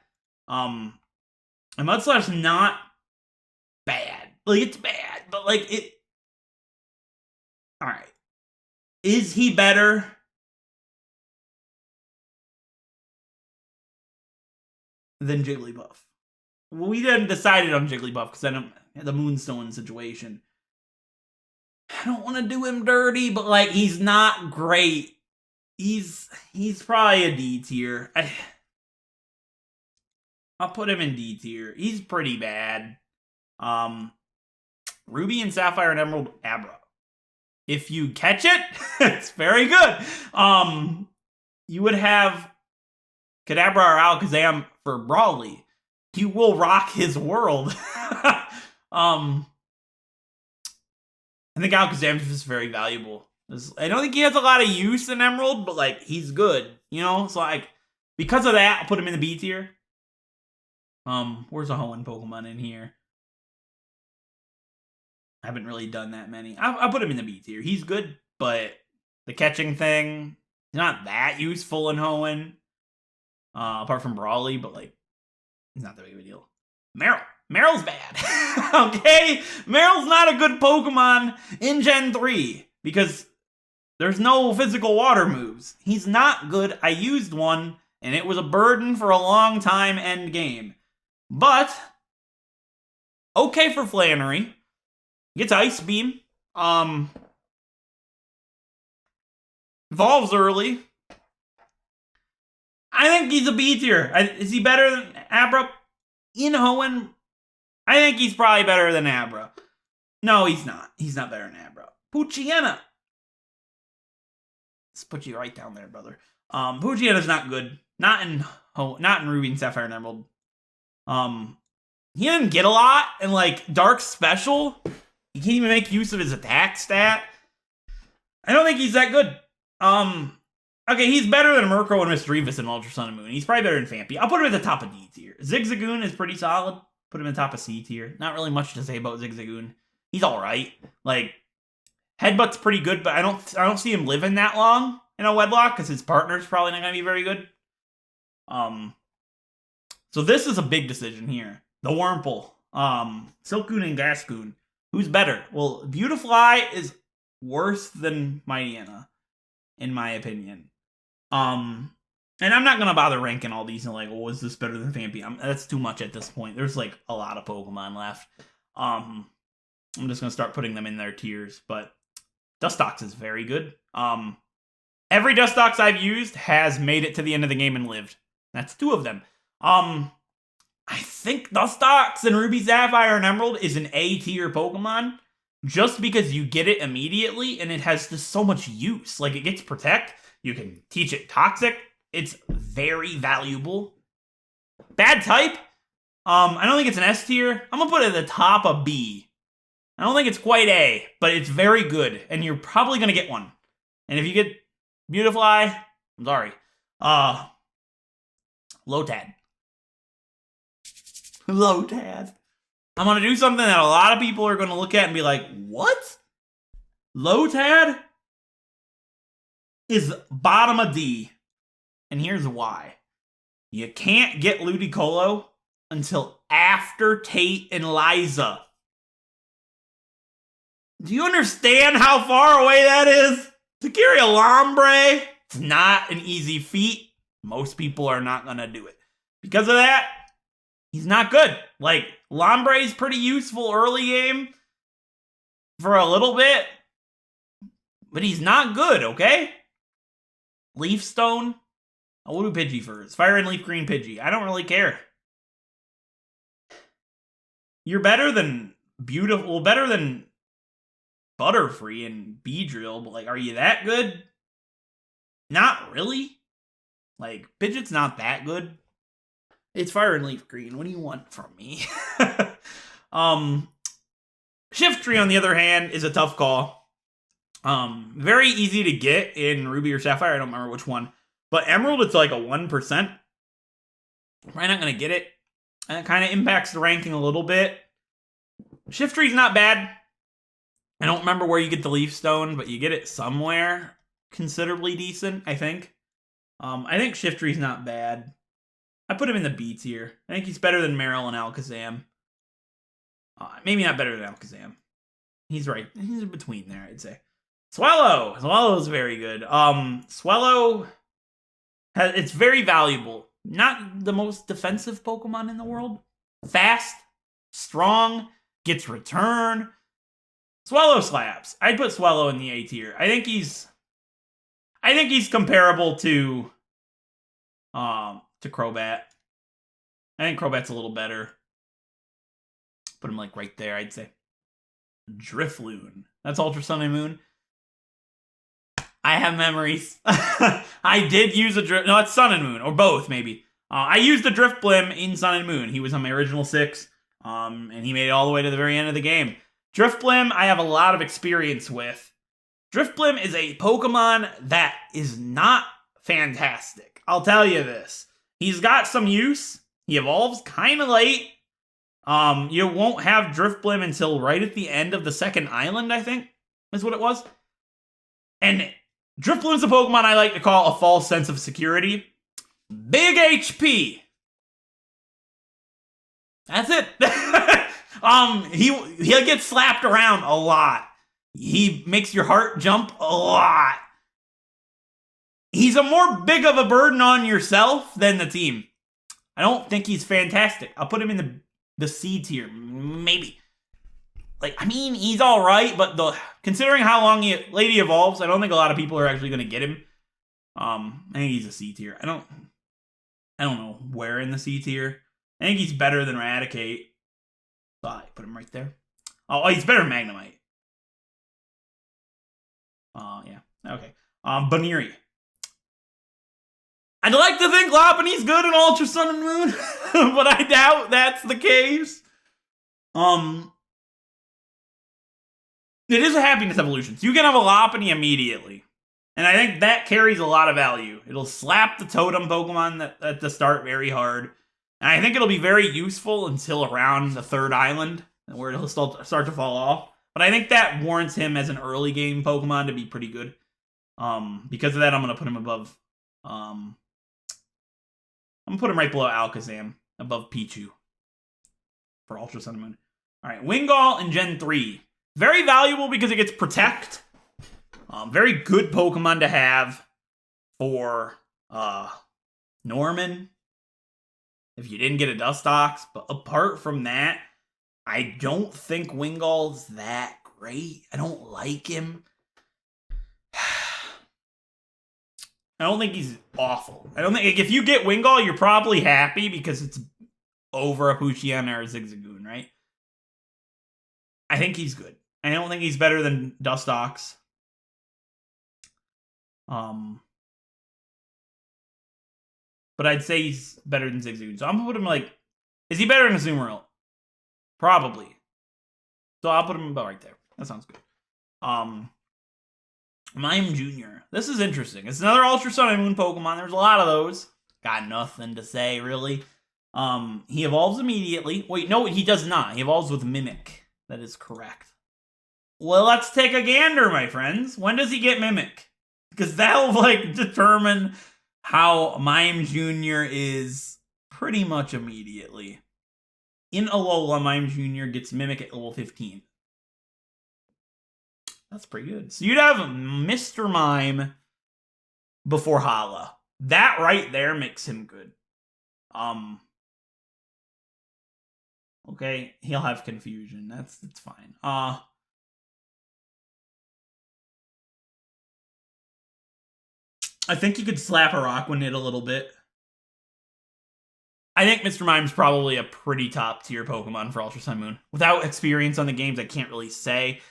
And Mud Slap's not bad. Like, it's bad, but like it... Alright. Is he better? Than Jigglypuff? Well, we didn't decided on Jigglypuff because I don't the Moonstone situation. I don't want to do him dirty, but like he's not great. He's probably a D tier. I'll put him in D tier. He's pretty bad. Ruby and Sapphire and Emerald Abra. If you catch it, it's very good. You would have Kadabra or Alakazam for Brawly. You will rock his world. I think Alakazam is just very valuable. I don't think he has a lot of use in Emerald, but like he's good, you know. So like because of that, I'll put him in the B tier. Where's a Hoenn Pokemon in here? I haven't really done that many. I'll put him in the B tier. He's good, but the catching thing is not that useful in Hoenn. Apart from Brawly, but like, it's not that big of a deal. Meryl's bad. Okay? Meryl's not a good Pokemon in Gen 3 because there's no physical water moves. He's not good. I used one, and it was a burden for a long time end game. But, okay for Flannery. Gets Ice Beam. Evolves early. I think he's a B tier. Is he better than Abra? In Hoenn, I think he's probably better than Abra. No, he's not. He's not better than Abra. Poochyena. Let's put you right down there, brother. Poochyena's not good. Not in Ruby and Sapphire and Emerald. he didn't get a lot, and like Dark Special, he can't even make use of his attack stat. I don't think he's that good. Okay, he's better than Murkrow and Misdreavus in Ultra Sun and Moon. He's probably better than Fampy. I'll put him at the top of D tier. Zigzagoon is pretty solid. Put him in the top of C tier. Not really much to say about Zigzagoon. He's alright. Like, Headbutt's pretty good, but I don't see him living that long in a Wedlocke, because his partner's probably not going to be very good. So this is a big decision here. The Wurmple. Silcoon and Gascoon. Who's better? Well, Beautifly is worse than Mightyena, in my opinion. And I'm not gonna bother ranking all these and like, oh, is this better than Fampy? That's too much at this point. There's like a lot of Pokemon left. I'm just gonna start putting them in their tiers, but Dustox is very good. Every Dustox I've used has made it to the end of the game and lived. That's 2 of them. I think Dustox and Ruby, Sapphire, and Emerald is an A tier Pokemon, just because you get it immediately and it has just so much use. Like, it gets Protect. You can teach it Toxic. It's very valuable. Bad type. I don't think it's an S tier. I'm gonna put it at the top of B. I don't think it's quite A, but it's very good, and you're probably gonna get one. And if you get Beautifly, I'm sorry. Lotad. Lotad. I'm gonna do something that a lot of people are gonna look at and be like, what? Lotad is bottom of D. And here's why. You can't get Ludicolo until after Tate and Liza. Do you understand how far away that is? To carry a Lombre, it's not an easy feat. Most people are not gonna do it. Because of that, he's not good. Like, Lombre is pretty useful early game for a little bit, but he's not good, okay? Leaf Stone. We'll do Pidgey first. Fire and Leaf Green Pidgey. I don't really care. You're better than better than Butterfree and Beedrill, but like, are you that good? Not really. Like, Pidgeot's not that good. It's Fire and Leaf Green. What do you want from me? Shiftry, on the other hand, is a tough call. Very easy to get in Ruby or Sapphire. I don't remember which one. But Emerald, it's like a 1%. Probably not going to get it. And it kind of impacts the ranking a little bit. Shiftry's not bad. I don't remember where you get the Leaf Stone, but you get it somewhere considerably decent, I think. I think Shiftry's not bad. I put him in the B tier. I think he's better than Meryl and Alakazam. Maybe not better than Alakazam. He's right. He's in between there, I'd say. Swallow. Swallow's very good. Swallow, it's very valuable. Not the most defensive Pokemon in the world. Fast, strong, gets return. Swallow slaps. I'd put Swallow in the A tier. I think he's comparable to Crobat. I think Crobat's a little better. Put him like right there, I'd say. Drifloon. That's Ultra Sun and Moon. I have memories. I did use a Drift... No, it's Sun and Moon. Or both, maybe. I used a Drifblim in Sun and Moon. He was on my original 6. And he made it all the way to the very end of the game. Drifblim, I have a lot of experience with. Drifblim is a Pokemon that is not fantastic. I'll tell you this. He's got some use. He evolves kind of late. You won't have Drifblim until right at the end of the second island, I think, is what it was. And Drifblim is a Pokemon I like to call a false sense of security. Big HP. That's it. He'll get slapped around a lot. He makes your heart jump a lot. He's a more big of a burden on yourself than the team. I don't think he's fantastic. I'll put him in the C tier, maybe. Like, I mean, he's all right, but considering how long late he evolves, I don't think a lot of people are actually going to get him. I think he's a C tier. I don't know where in the C tier. I think he's better than Raticate. So I put him right there. Oh, he's better than Magnemite. Yeah. Okay. Baniri. I'd like to think Lopunny's good in Ultra Sun and Moon, but I doubt that's the case. It is a happiness evolution, so you can have a Lopunny immediately. And I think that carries a lot of value. It'll slap the Totem Pokemon at the start very hard. And I think it'll be very useful until around the third island, where it'll start to fall off. But I think that warrants him as an early game Pokemon to be pretty good. Because of that, I'm going to put him above... I'm going to put him right below Alakazam, above Pichu. For Ultra Sun and Moon. Alright, Wingull in Gen 3. Very valuable because it gets Protect. Very good Pokemon to have for Norman. If you didn't get a Dustox. But apart from that, I don't think Wingull's that great. I don't like him. I don't think he's awful. I don't think, like, if you get Wingull, you're probably happy because it's over a Poochyena or a Zigzagoon, right? I think he's good. I don't think he's better than Dustox. But I'd say he's better than Zigzagoon. So I'm gonna put him like, is he better than Azumarill? Probably. So I'll put him about right there. That sounds good. Mime Jr. This is interesting. It's another Ultra Sun and Moon Pokemon. There's a lot of those. Got nothing to say, really. He evolves immediately. Wait, no, he does not. He evolves with Mimic. That is correct. Well, let's take a gander, my friends. When does he get Mimic? Because that'll, like, determine how Mime Jr. is pretty much immediately. In Alola, Mime Jr. gets Mimic at level 15. That's pretty good. So you'd have Mr. Mime before Hala. That right there makes him good. Okay, he'll have Confusion. That's fine. I think you could slap a Rockwanid a little bit. I think Mr. Mime's probably a pretty top-tier Pokemon for Ultra Sun Moon. Without experience on the games, I can't really say.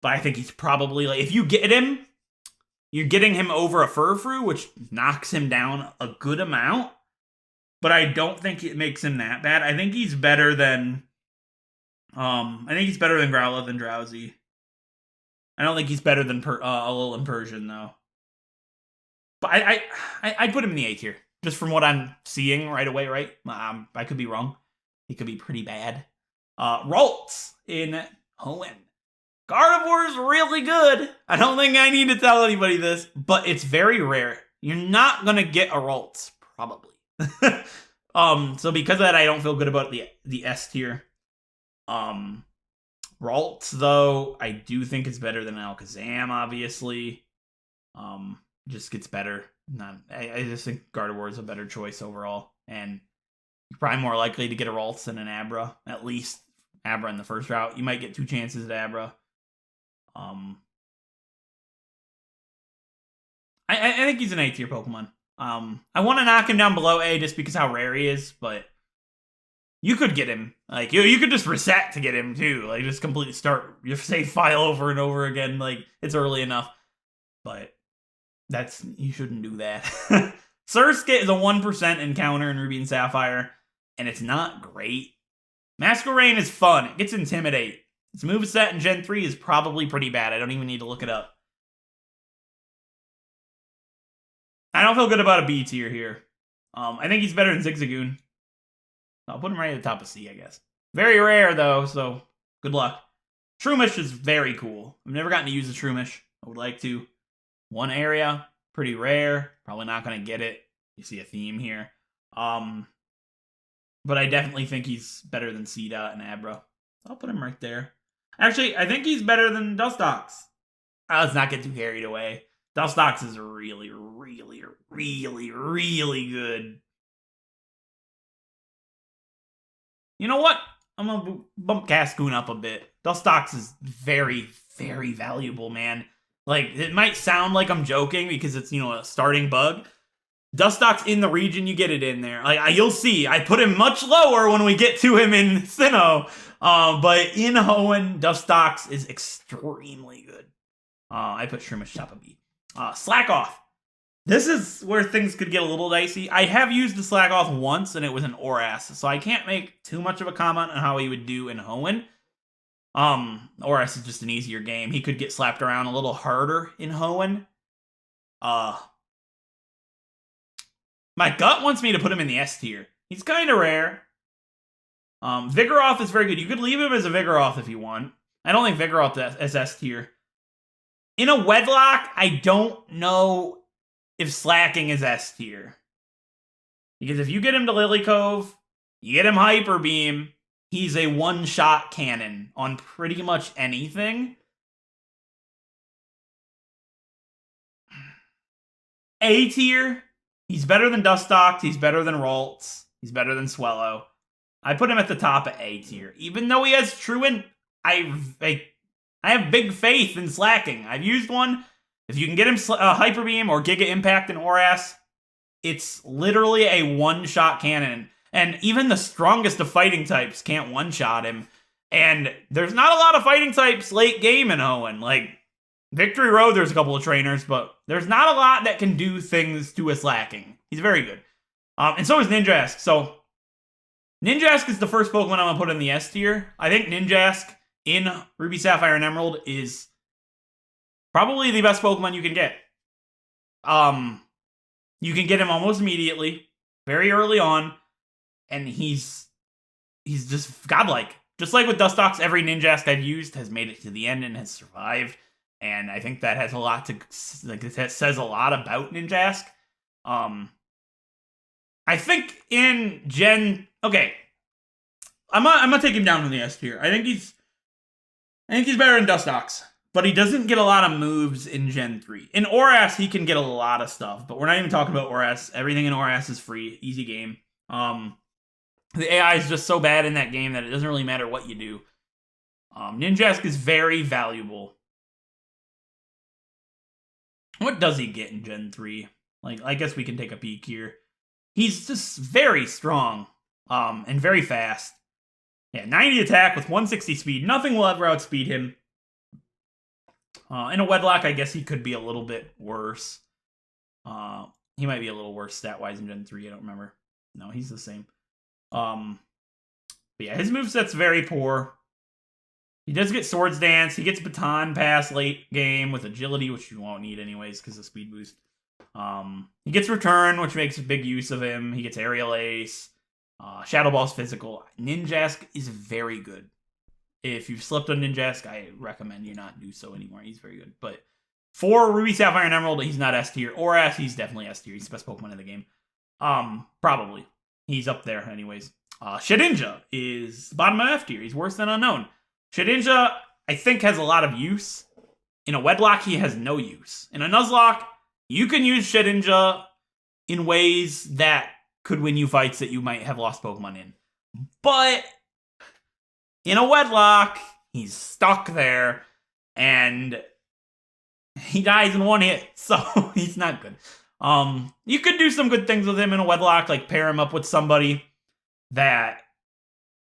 But I think he's probably, like, if you get him, you're getting him over a Furfrou, which knocks him down a good amount. But I don't think it makes him that bad. I think he's better than... Growlithe and Drowsy. I don't think he's better than Alolan Persian, though. But I'd put him in the A tier. Just from what I'm seeing right away, right? I could be wrong. He could be pretty bad. Ralts in Hoenn. Gardevoir's really good. I don't think I need to tell anybody this, but it's very rare. You're not going to get a Ralts, probably. So because of that, I don't feel good about the S tier. Ralts, though, I do think it's better than Alakazam, obviously. Just gets better. I just think Gardevoir is a better choice overall. And you're probably more likely to get a Ralts than an Abra. At least Abra in the first route. You might get 2 chances at Abra. I think he's an A tier Pokemon. I want to knock him down below A just because how rare he is, but you could get him. Like, you could just reset to get him too. Like, just completely start your save file over and over again. Like, it's early enough. But you shouldn't do that. Surskit is a 1% encounter in Ruby and Sapphire, and it's not great. Masquerain is fun. It gets Intimidate. Its moveset in Gen 3 is probably pretty bad. I don't even need to look it up. I don't feel good about a B tier here. I think he's better than Zigzagoon. I'll put him right at the top of C, I guess. Very rare, though, so good luck. Shroomish is very cool. I've never gotten to use a Shroomish. I would like to. One area, pretty rare. Probably not going to get it. You see a theme here. But I definitely think he's better than Seedot and Abra. I'll put him right there. Actually, I think he's better than Dustox. Let's not get too carried away. Dustox is really, really, really, really good. You know what? I'm going to bump Cascoon up a bit. Dustox is very, very valuable, man. Like, it might sound like I'm joking because it's, a starting bug. Dustox in the region, you get it in there. Like, you'll see. I put him much lower when we get to him in Sinnoh. But in Hoenn, Dustox is extremely good. I put Shroomish top of B. Slack Off. This is where things could get a little dicey. I have used the Slack Off once, and it was an Oras, so I can't make too much of a comment on how he would do in Hoenn. Oras is just an easier game. He could get slapped around a little harder in Hoenn. My gut wants me to put him in the S tier. He's kind of rare. Vigoroth is very good. You could leave him as a Vigoroth if you want. I don't think Vigoroth is S tier. In a Wedlock, I don't know if slacking is S tier. Because if you get him to Lily Cove, you get him Hyper Beam, he's a one-shot cannon on pretty much anything. A tier, he's better than Dustox, he's better than Ralts, he's better than Swellow. I put him at the top of A tier. Even though he has Truant, I have big faith in slacking. I've used one. If you can get him Hyper Beam or Giga Impact in Oras, it's literally a one-shot cannon. And even the strongest of fighting types can't one-shot him. And there's not a lot of fighting types late game in Hoenn. Like, Victory Road, there's a couple of trainers, but there's not a lot that can do things to a slacking. He's very good. And so is Ninjask. So, Ninjask is the first Pokemon I'm going to put in the S tier. I think Ninjask in Ruby, Sapphire, and Emerald is probably the best Pokemon you can get. You can get him almost immediately, very early on, and he's just godlike. Just like with Dustox, every Ninjask I've used has made it to the end and has survived, and I think that has a lot to, like, it says a lot about Ninjask. I think in Gen, okay, I'm gonna take him down to the S tier. I think he's better than Dustox, but he doesn't get a lot of moves in Gen 3. In Oras, he can get a lot of stuff, but we're not even talking about Oras. Everything in Oras is free, easy game. The AI is just so bad in that game that it doesn't really matter what you do. Ninjask is very valuable. What does he get in Gen 3? Like, I guess we can take a peek here. He's just very strong, and very fast. Yeah, 90 attack with 160 speed. Nothing will ever outspeed him. In a Wedlock, I guess he could be a little bit worse. He might be a little worse stat-wise in Gen 3, I don't remember. No, he's the same. But yeah, his moveset's very poor. He does get Swords Dance. He gets Baton Pass late game with Agility, which you won't need anyways because of speed boost. He gets Return, which makes a big use of him. He gets Aerial Ace. Shadow Ball's physical. Ninjask is very good. If you've slept on Ninjask, I recommend you not do so anymore. He's very good. But for Ruby, Sapphire, and Emerald, he's not S tier. Oras, he's definitely S tier. He's the best Pokemon in the game. Probably. He's up there anyways. Shedinja is bottom of F tier. He's worse than Unknown. Shedinja, I think, has a lot of use. In a Wedlock, he has no use. In a Nuzlocke, you can use Shedinja in ways that could win you fights that you might have lost Pokemon in. But in a Wedlock, he's stuck there, and he dies in one hit, so he's not good. You could do some good things with him in a Wedlock, like pair him up with somebody that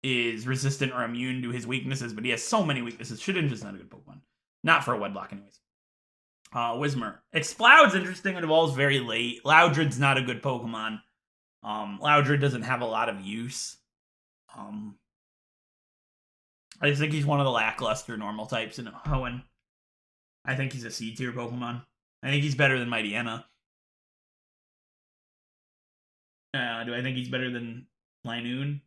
is resistant or immune to his weaknesses, but he has so many weaknesses. Shedinja's not a good Pokemon. Not for a Wedlock, anyways. Whismur. Exploud's interesting. It evolves very late. Loudred's not a good Pokemon. Loudred doesn't have a lot of use. I just think he's one of the lackluster normal types in Hoenn. I think he's a C tier Pokemon. I think he's better than Mightyena. Do I think he's better than Linoon?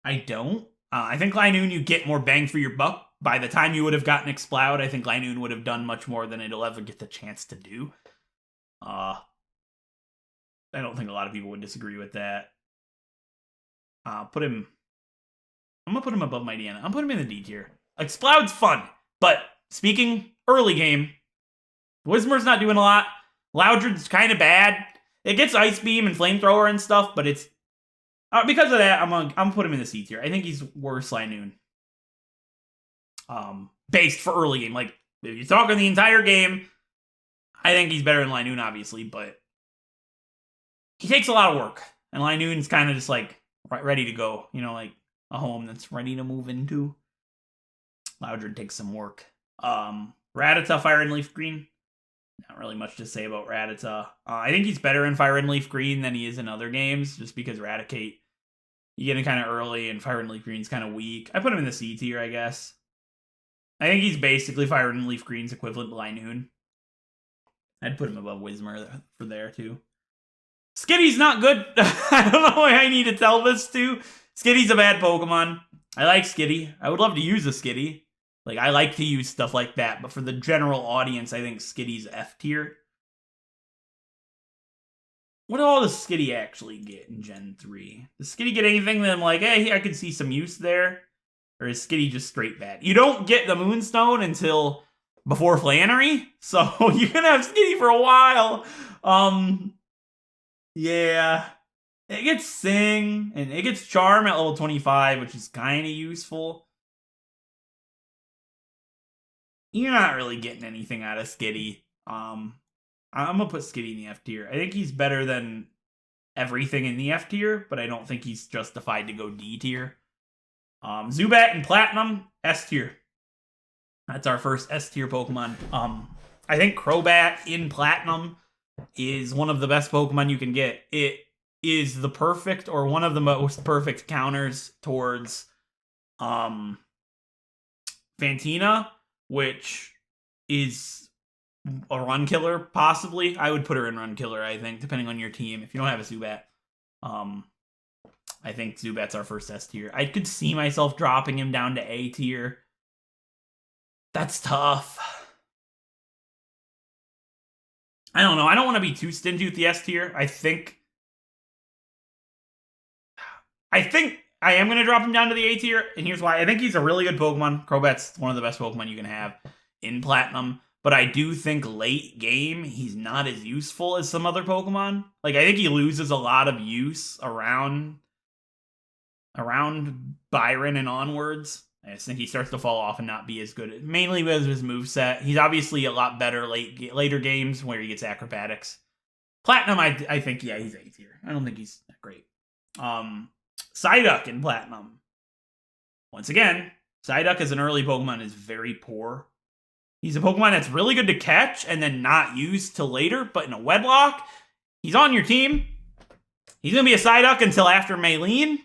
I don't. I think Linoon, you get more bang for your buck. By the time you would have gotten Exploud, I think Linoon would have done much more than it'll ever get the chance to do. I don't think a lot of people would disagree with that. I'm gonna put him above Mightyena. I'm putting him in the D tier. Exploud's fun, but speaking early game, Whismur's not doing a lot. Loudred's kind of bad. It gets Ice Beam and Flamethrower and stuff, but it's because of that, I'm gonna put him in the C tier. I think he's worse Linoon. Based for early game. Like, if you're talking the entire game, I think he's better than Linoon, obviously, but he takes a lot of work. And Linoon's kind of just like ready to go. You know, like a home that's ready to move into. Loudred takes some work. Rattata, Fire and Leaf Green. Not really much to say about Rattata. I think he's better in Fire and Leaf Green than he is in other games, just because Raticate, you get him kind of early, and Fire and Leaf Green's kind of weak. I put him in the C tier, I guess. I think he's basically Fire and Leaf Green's equivalent to Linoon. I'd put him above Whismur for there, too. Skitty's not good. I don't know why I need to tell this to. Skitty's a bad Pokemon. I like Skitty. I would love to use a Skitty. Like, I like to use stuff like that, but for the general audience, I think Skitty's F tier. What all does Skitty actually get in Gen 3? Does Skitty get anything that I'm like, hey, I could see some use there? Or is Skitty just straight bad? You don't get the Moonstone until before Flannery, so you're gonna have Skitty for a while. Yeah. It gets Sing, and it gets Charm at level 25, which is kind of useful. You're not really getting anything out of Skitty. I'm gonna put Skitty in the F tier. I think he's better than everything in the F tier, but I don't think he's justified to go D tier. Zubat in Platinum, S tier. That's our first S tier Pokemon. I think Crobat in Platinum is one of the best Pokemon you can get. It is the perfect, or one of the most perfect counters towards Fantina, which is a run killer, possibly. I would put her in run killer, I think, depending on your team. If you don't have a Zubat, I think Zubat's our first S tier. I could see myself dropping him down to A tier. That's tough. I don't know. I don't want to be too stingy with the S tier. I think I am going to drop him down to the A tier, and here's why. I think he's a really good Pokemon. Crobat's one of the best Pokemon you can have in Platinum, but I do think late game, he's not as useful as some other Pokemon. Like, I think he loses a lot of use around Byron and onwards. I just think he starts to fall off and not be as good, mainly with his moveset. He's obviously a lot better later games where he gets acrobatics. Platinum, I think, yeah, he's A tier. I don't think he's that great. Psyduck in Platinum. Once again, Psyduck as an early Pokemon is very poor. He's a Pokemon that's really good to catch and then not used till later, but in a Wedlock, he's on your team. He's going to be a Psyduck until after Maylene.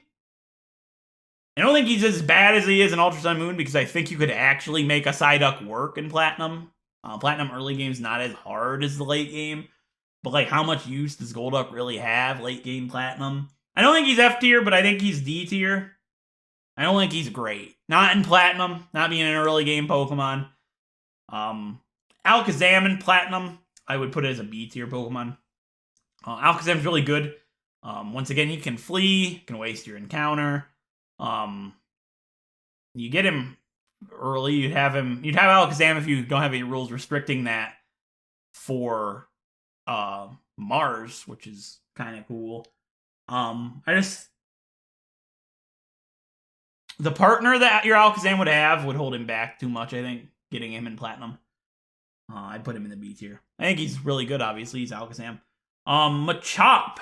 I don't think he's as bad as he is in Ultra Sun Moon, because I think you could actually make a Psyduck work in Platinum. Platinum early game's not as hard as the late game, but like, how much use does Golduck really have late game Platinum? I don't think he's F tier, but I think he's D tier. I don't think he's great. Not in Platinum, not being an early game Pokemon. Alakazam in Platinum, I would put it as a B tier Pokemon. Alakazam's really good. Once again, you can flee, can waste your encounter. You get him early, you'd have Alakazam if you don't have any rules restricting that for Mars, which is kind of cool. The partner that your Alakazam would hold him back too much, I think, getting him in Platinum. I'd put him in the B tier. I think he's really good, obviously. He's Alakazam. Machop.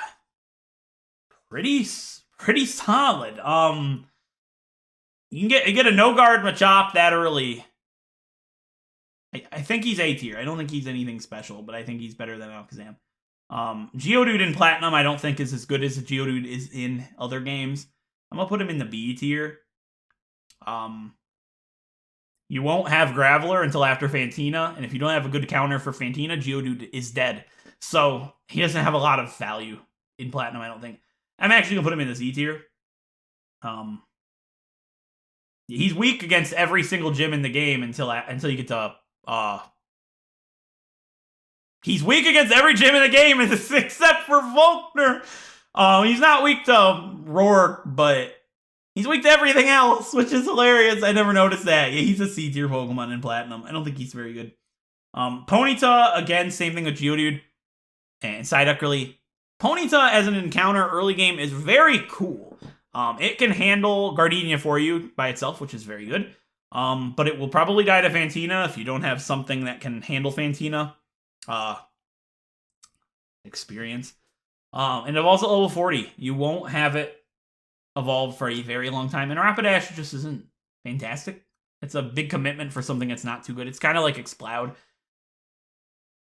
Pretty solid. You get a no-guard Machop that early. I think he's A tier. I don't think he's anything special, but I think he's better than Alakazam. Geodude in Platinum, I don't think is as good as a Geodude is in other games. I'm gonna put him in the B tier. You won't have Graveler until after Fantina, and if you don't have a good counter for Fantina, Geodude is dead. So he doesn't have a lot of value in Platinum, I don't think. I'm actually gonna put him in the C tier. He's weak against every single gym in the game until you get to he's weak against every gym in the game except for Volkner. He's not weak to Roar, but he's weak to everything else, which is hilarious. I never noticed that. Yeah, he's a C tier Pokemon in Platinum. I don't think he's very good. Ponyta, again, same thing with Geodude and Psyduck, really. Ponyta as an encounter early game is very cool. It can handle Gardenia for you by itself, which is very good. But it will probably die to Fantina if you don't have something that can handle Fantina. Experience. And it also level 40. You won't have it evolve for a very long time. And Rapidash just isn't fantastic. It's a big commitment for something that's not too good. It's kind of like Exploud.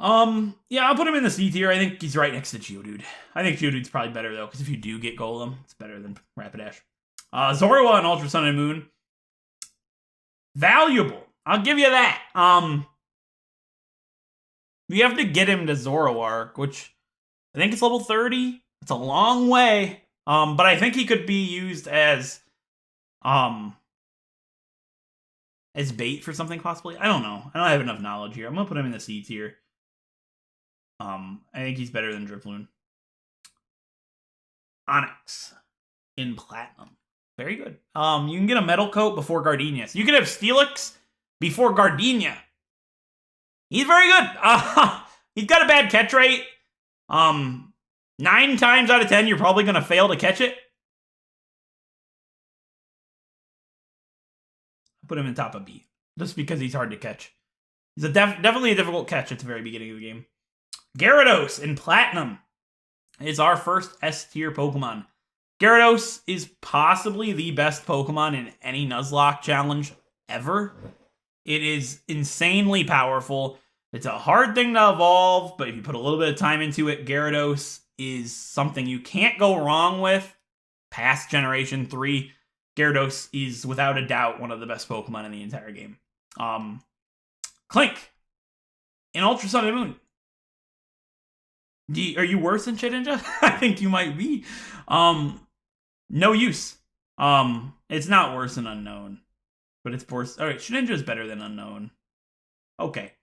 Yeah, I'll put him in the C tier. I think he's right next to Geodude. I think Geodude's probably better, though, because if you do get Golem, it's better than Rapidash. Zorua and Ultra Sun and Moon. Valuable. I'll give you that. You have to get him to Zoroark, which I think it's level 30. It's a long way. But I think he could be used as bait for something, possibly. I don't know. I don't have enough knowledge here. I'm gonna put him in the C tier. I think he's better than Drifloon. Onyx in Platinum. Very good. You can get a Metal Coat before Gardenia. So you can have Steelix before Gardenia. He's very good. He's got a bad catch rate. 9 times out of 10, you're probably going to fail to catch it. I'll put him in top of B, just because he's hard to catch. He's definitely a difficult catch at the very beginning of the game. Gyarados in Platinum is our first S-tier Pokemon. Gyarados is possibly the best Pokemon in any Nuzlocke challenge ever. It is insanely powerful. It's a hard thing to evolve, but if you put a little bit of time into it, Gyarados is something you can't go wrong with. Past Generation 3, Gyarados is without a doubt one of the best Pokemon in the entire game. Clink in Ultra Sun and Moon. Are you worse than Shedinja? I think you might be. No use. It's not worse than Unknown, but it's worse. All right, Shedinja is better than Unknown. Okay.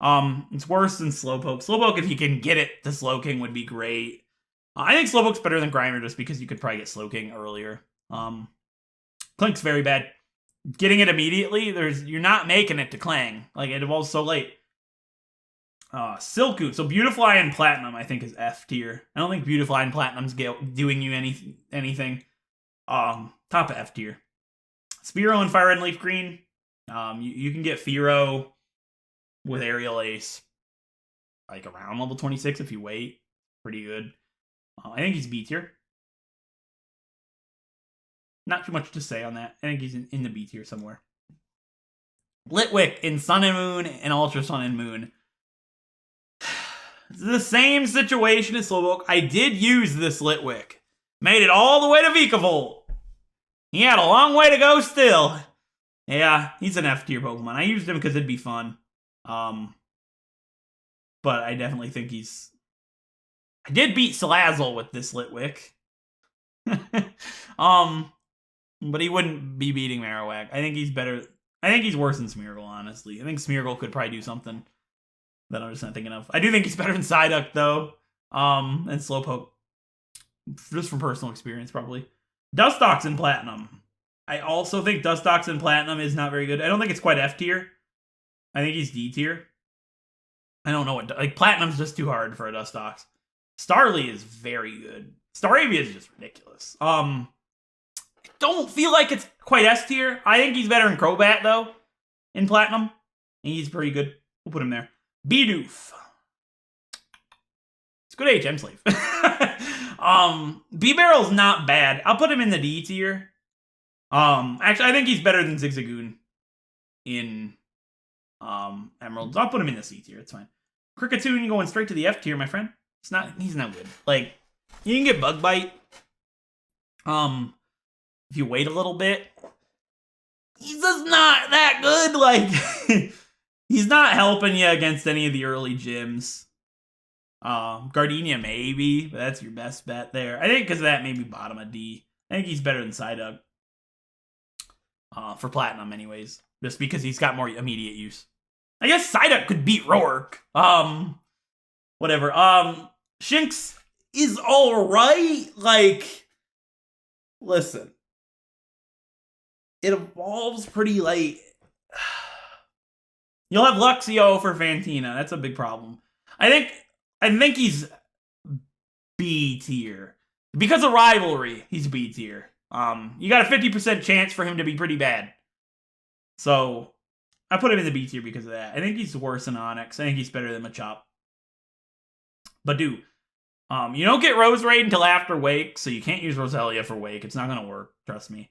It's worse than Slowpoke. Slowpoke, if you can get it to Slowking, would be great. I think Slowpoke's better than Grimer just because you could probably get Slowking earlier. Clink's very bad. Getting it immediately, you're not making it to Clang. Like, it evolves so late. Silcoon. So Beautifly and Platinum, I think, is F tier. I don't think Beautifly and Platinum's doing you anything. Top of F tier. Spearow and Fire Red and Leaf Green. You can get Fearow with Aerial Ace like around level 26 if you wait. Pretty good. I think he's B tier. Not too much to say on that. I think he's in the B tier somewhere. Litwick in Sun and Moon and Ultra Sun and Moon. It's the same situation as Slowpoke. I did use this Litwick. Made it all the way to Vikavolt. He had a long way to go still. Yeah, he's an F tier Pokemon. I used him because it'd be fun. But I definitely think he's... I did beat Salazzle with this Litwick. But he wouldn't be beating Marowak. I think he's better... I think he's worse than Smeargle, honestly. I think Smeargle could probably do something that I'm just not thinking of. I do think he's better than Psyduck, though. And Slowpoke. Just from personal experience, probably. Dustox in Platinum. I also think Dustox in Platinum is not very good. I don't think it's quite F tier. I think he's D tier. I don't know what... Like, Platinum's just too hard for a Dustox. Starly is very good. Staravia is just ridiculous. I don't feel like it's quite S tier. I think he's better than Crobat, though, in Platinum. He's pretty good. We'll put him there. Bidoof. It's a good HM slave. B-Barrel's not bad. I'll put him in the D tier. Actually, I think he's better than Zigzagoon in Emeralds. I'll put him in the C tier. It's fine. Kricketune going straight to the F tier, my friend. He's not good. Like, you can get Bug Bite. If you wait a little bit, he's just not that good. Like, he's not helping you against any of the early gyms. Gardenia maybe, but that's your best bet there. I think because of that, maybe bottom of D. I think he's better than Psyduck. For Platinum, anyways. Just because he's got more immediate use. I guess Psyduck could beat Roark. Whatever. Shinx is alright. Like, listen. It evolves pretty late. You'll have Luxio for Fantina. That's a big problem. I think he's B tier. Because of rivalry, he's B tier. You got a 50% chance for him to be pretty bad. So, I put him in the B tier because of that. I think he's worse than Onyx. I think he's better than Machop. But you don't get Roserade until after Wake, so you can't use Roselia for Wake. It's not going to work, trust me.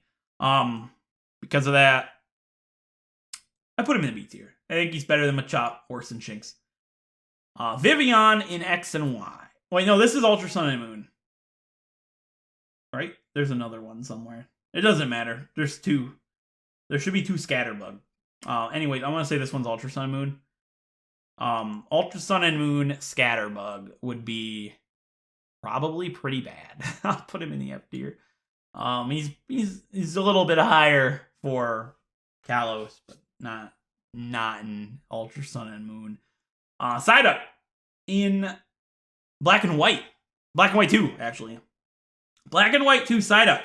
Because of that, I put him in the B tier. I think he's better than Machop, worse than Shinx. Vivian in X and Y. Wait, no, this is Ultra Sun and Moon. Right? There's another one somewhere. It doesn't matter. There's two. There should be two Scatterbug. Anyway, I want to say this one's Ultra Sun and Moon. Ultra Sun and Moon Scatterbug would be probably pretty bad. I'll put him in the F tier. He's a little bit higher for Kalos, but not in Ultra Sun and Moon. Psyduck in Black and White. Black and White 2, actually. Black and White 2 Psyduck.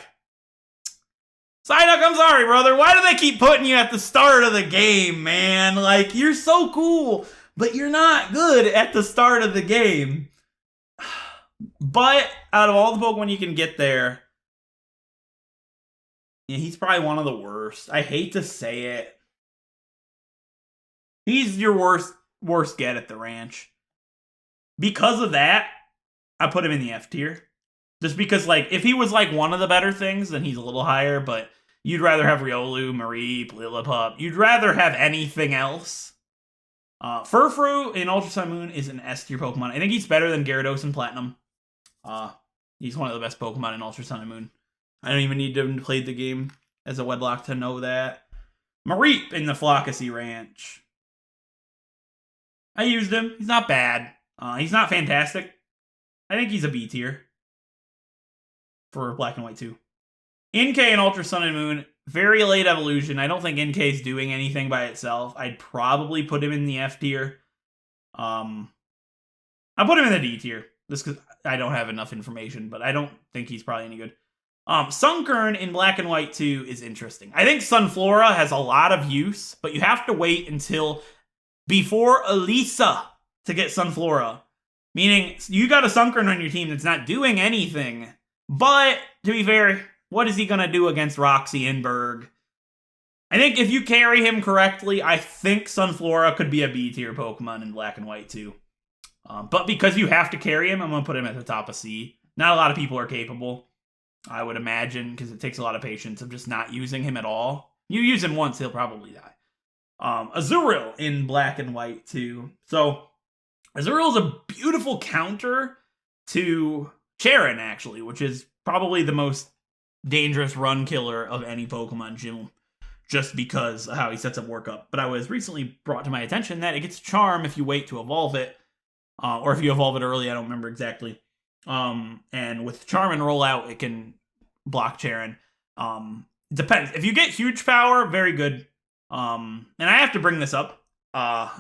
Psyduck, I'm sorry, brother. Why do they keep putting you at the start of the game, man? Like, you're so cool, but you're not good at the start of the game. But out of all the Pokemon you can get there, yeah, he's probably one of the worst. I hate to say it. He's your worst get at the ranch. Because of that, I put him in the F tier. Just because, like, if he was, like, one of the better things, then he's a little higher, but you'd rather have Riolu, Mareep, Lillipup. You'd rather have anything else. Furfrou in Ultra Sun Moon is an S tier Pokemon. I think he's better than Gyarados in Platinum. He's one of the best Pokemon in Ultra Sun and Moon. I don't even need to have played the game as a Wedlocke to know that. Mareep in the Flockacy Ranch. I used him. He's not bad. He's not fantastic. I think he's a B tier for Black and White 2. NK in Ultra Sun and Moon, very late evolution. I don't think NK is doing anything by itself. I'd probably put him in the F tier. I put him in the D tier, just because I don't have enough information, but I don't think he's probably any good. Sunkern in Black and White 2 is interesting. I think Sunflora has a lot of use, but you have to wait until before Elisa to get Sunflora. Meaning, you got a Sunkern on your team that's not doing anything. But, to be fair, what is he going to do against Roxy and Berg? I think if you carry him correctly, I think Sunflora could be a B tier Pokemon in Black and White 2. But because you have to carry him, I'm going to put him at the top of C. Not a lot of people are capable, I would imagine, because it takes a lot of patience of just not using him at all. You use him once, he'll probably die. Azurill in Black and White 2. So, Azurill is a beautiful counter to Charon, actually, which is probably the most dangerous run killer of any Pokemon gym, just because of how he sets up workup. But I was recently brought to my attention that it gets Charm if you wait to evolve it, or if you evolve it early, I don't remember exactly. And with Charm and Rollout, it can block Charon. Depends. If you get huge power, very good. And I have to bring this up.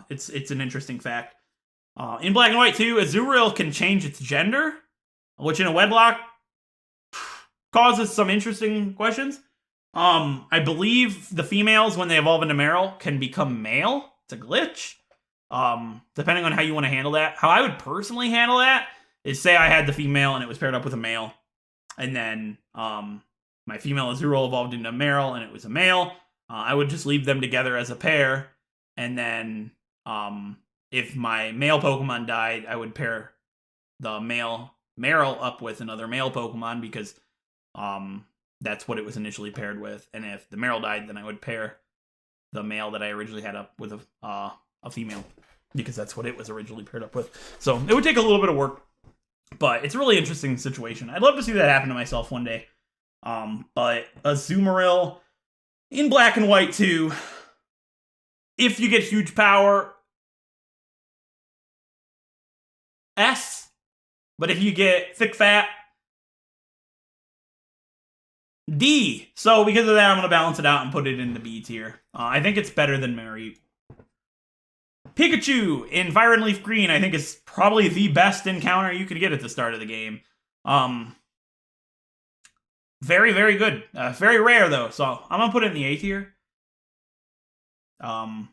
It's an interesting fact. In Black and White 2, Azurill can change its gender, which in a Wedlocke causes some interesting questions. I believe the females, when they evolve into Meryl, can become male. It's a glitch. Depending on how you want to handle that. How I would personally handle that is, say I had the female and it was paired up with a male, and then my female Azurill evolved into Meryl and it was a male. I would just leave them together as a pair, and then if my male Pokemon died, I would pair the male Meryl up with another male Pokemon, because that's what it was initially paired with. And if the Meryl died, then I would pair the male that I originally had up with a female, because that's what it was originally paired up with. So it would take a little bit of work, but it's a really interesting situation. I'd love to see that happen to myself one day. But Azumarill in Black and White 2, if you get huge power, S. But if you get thick fat, D. So because of that, I'm going to balance it out and put it in the B tier. I think it's better than Mareep. Pikachu in Fire and Leaf Green, I think, is probably the best encounter you could get at the start of the game. Very, very good. Very rare, though, so I'm going to put it in the A tier. Yeah,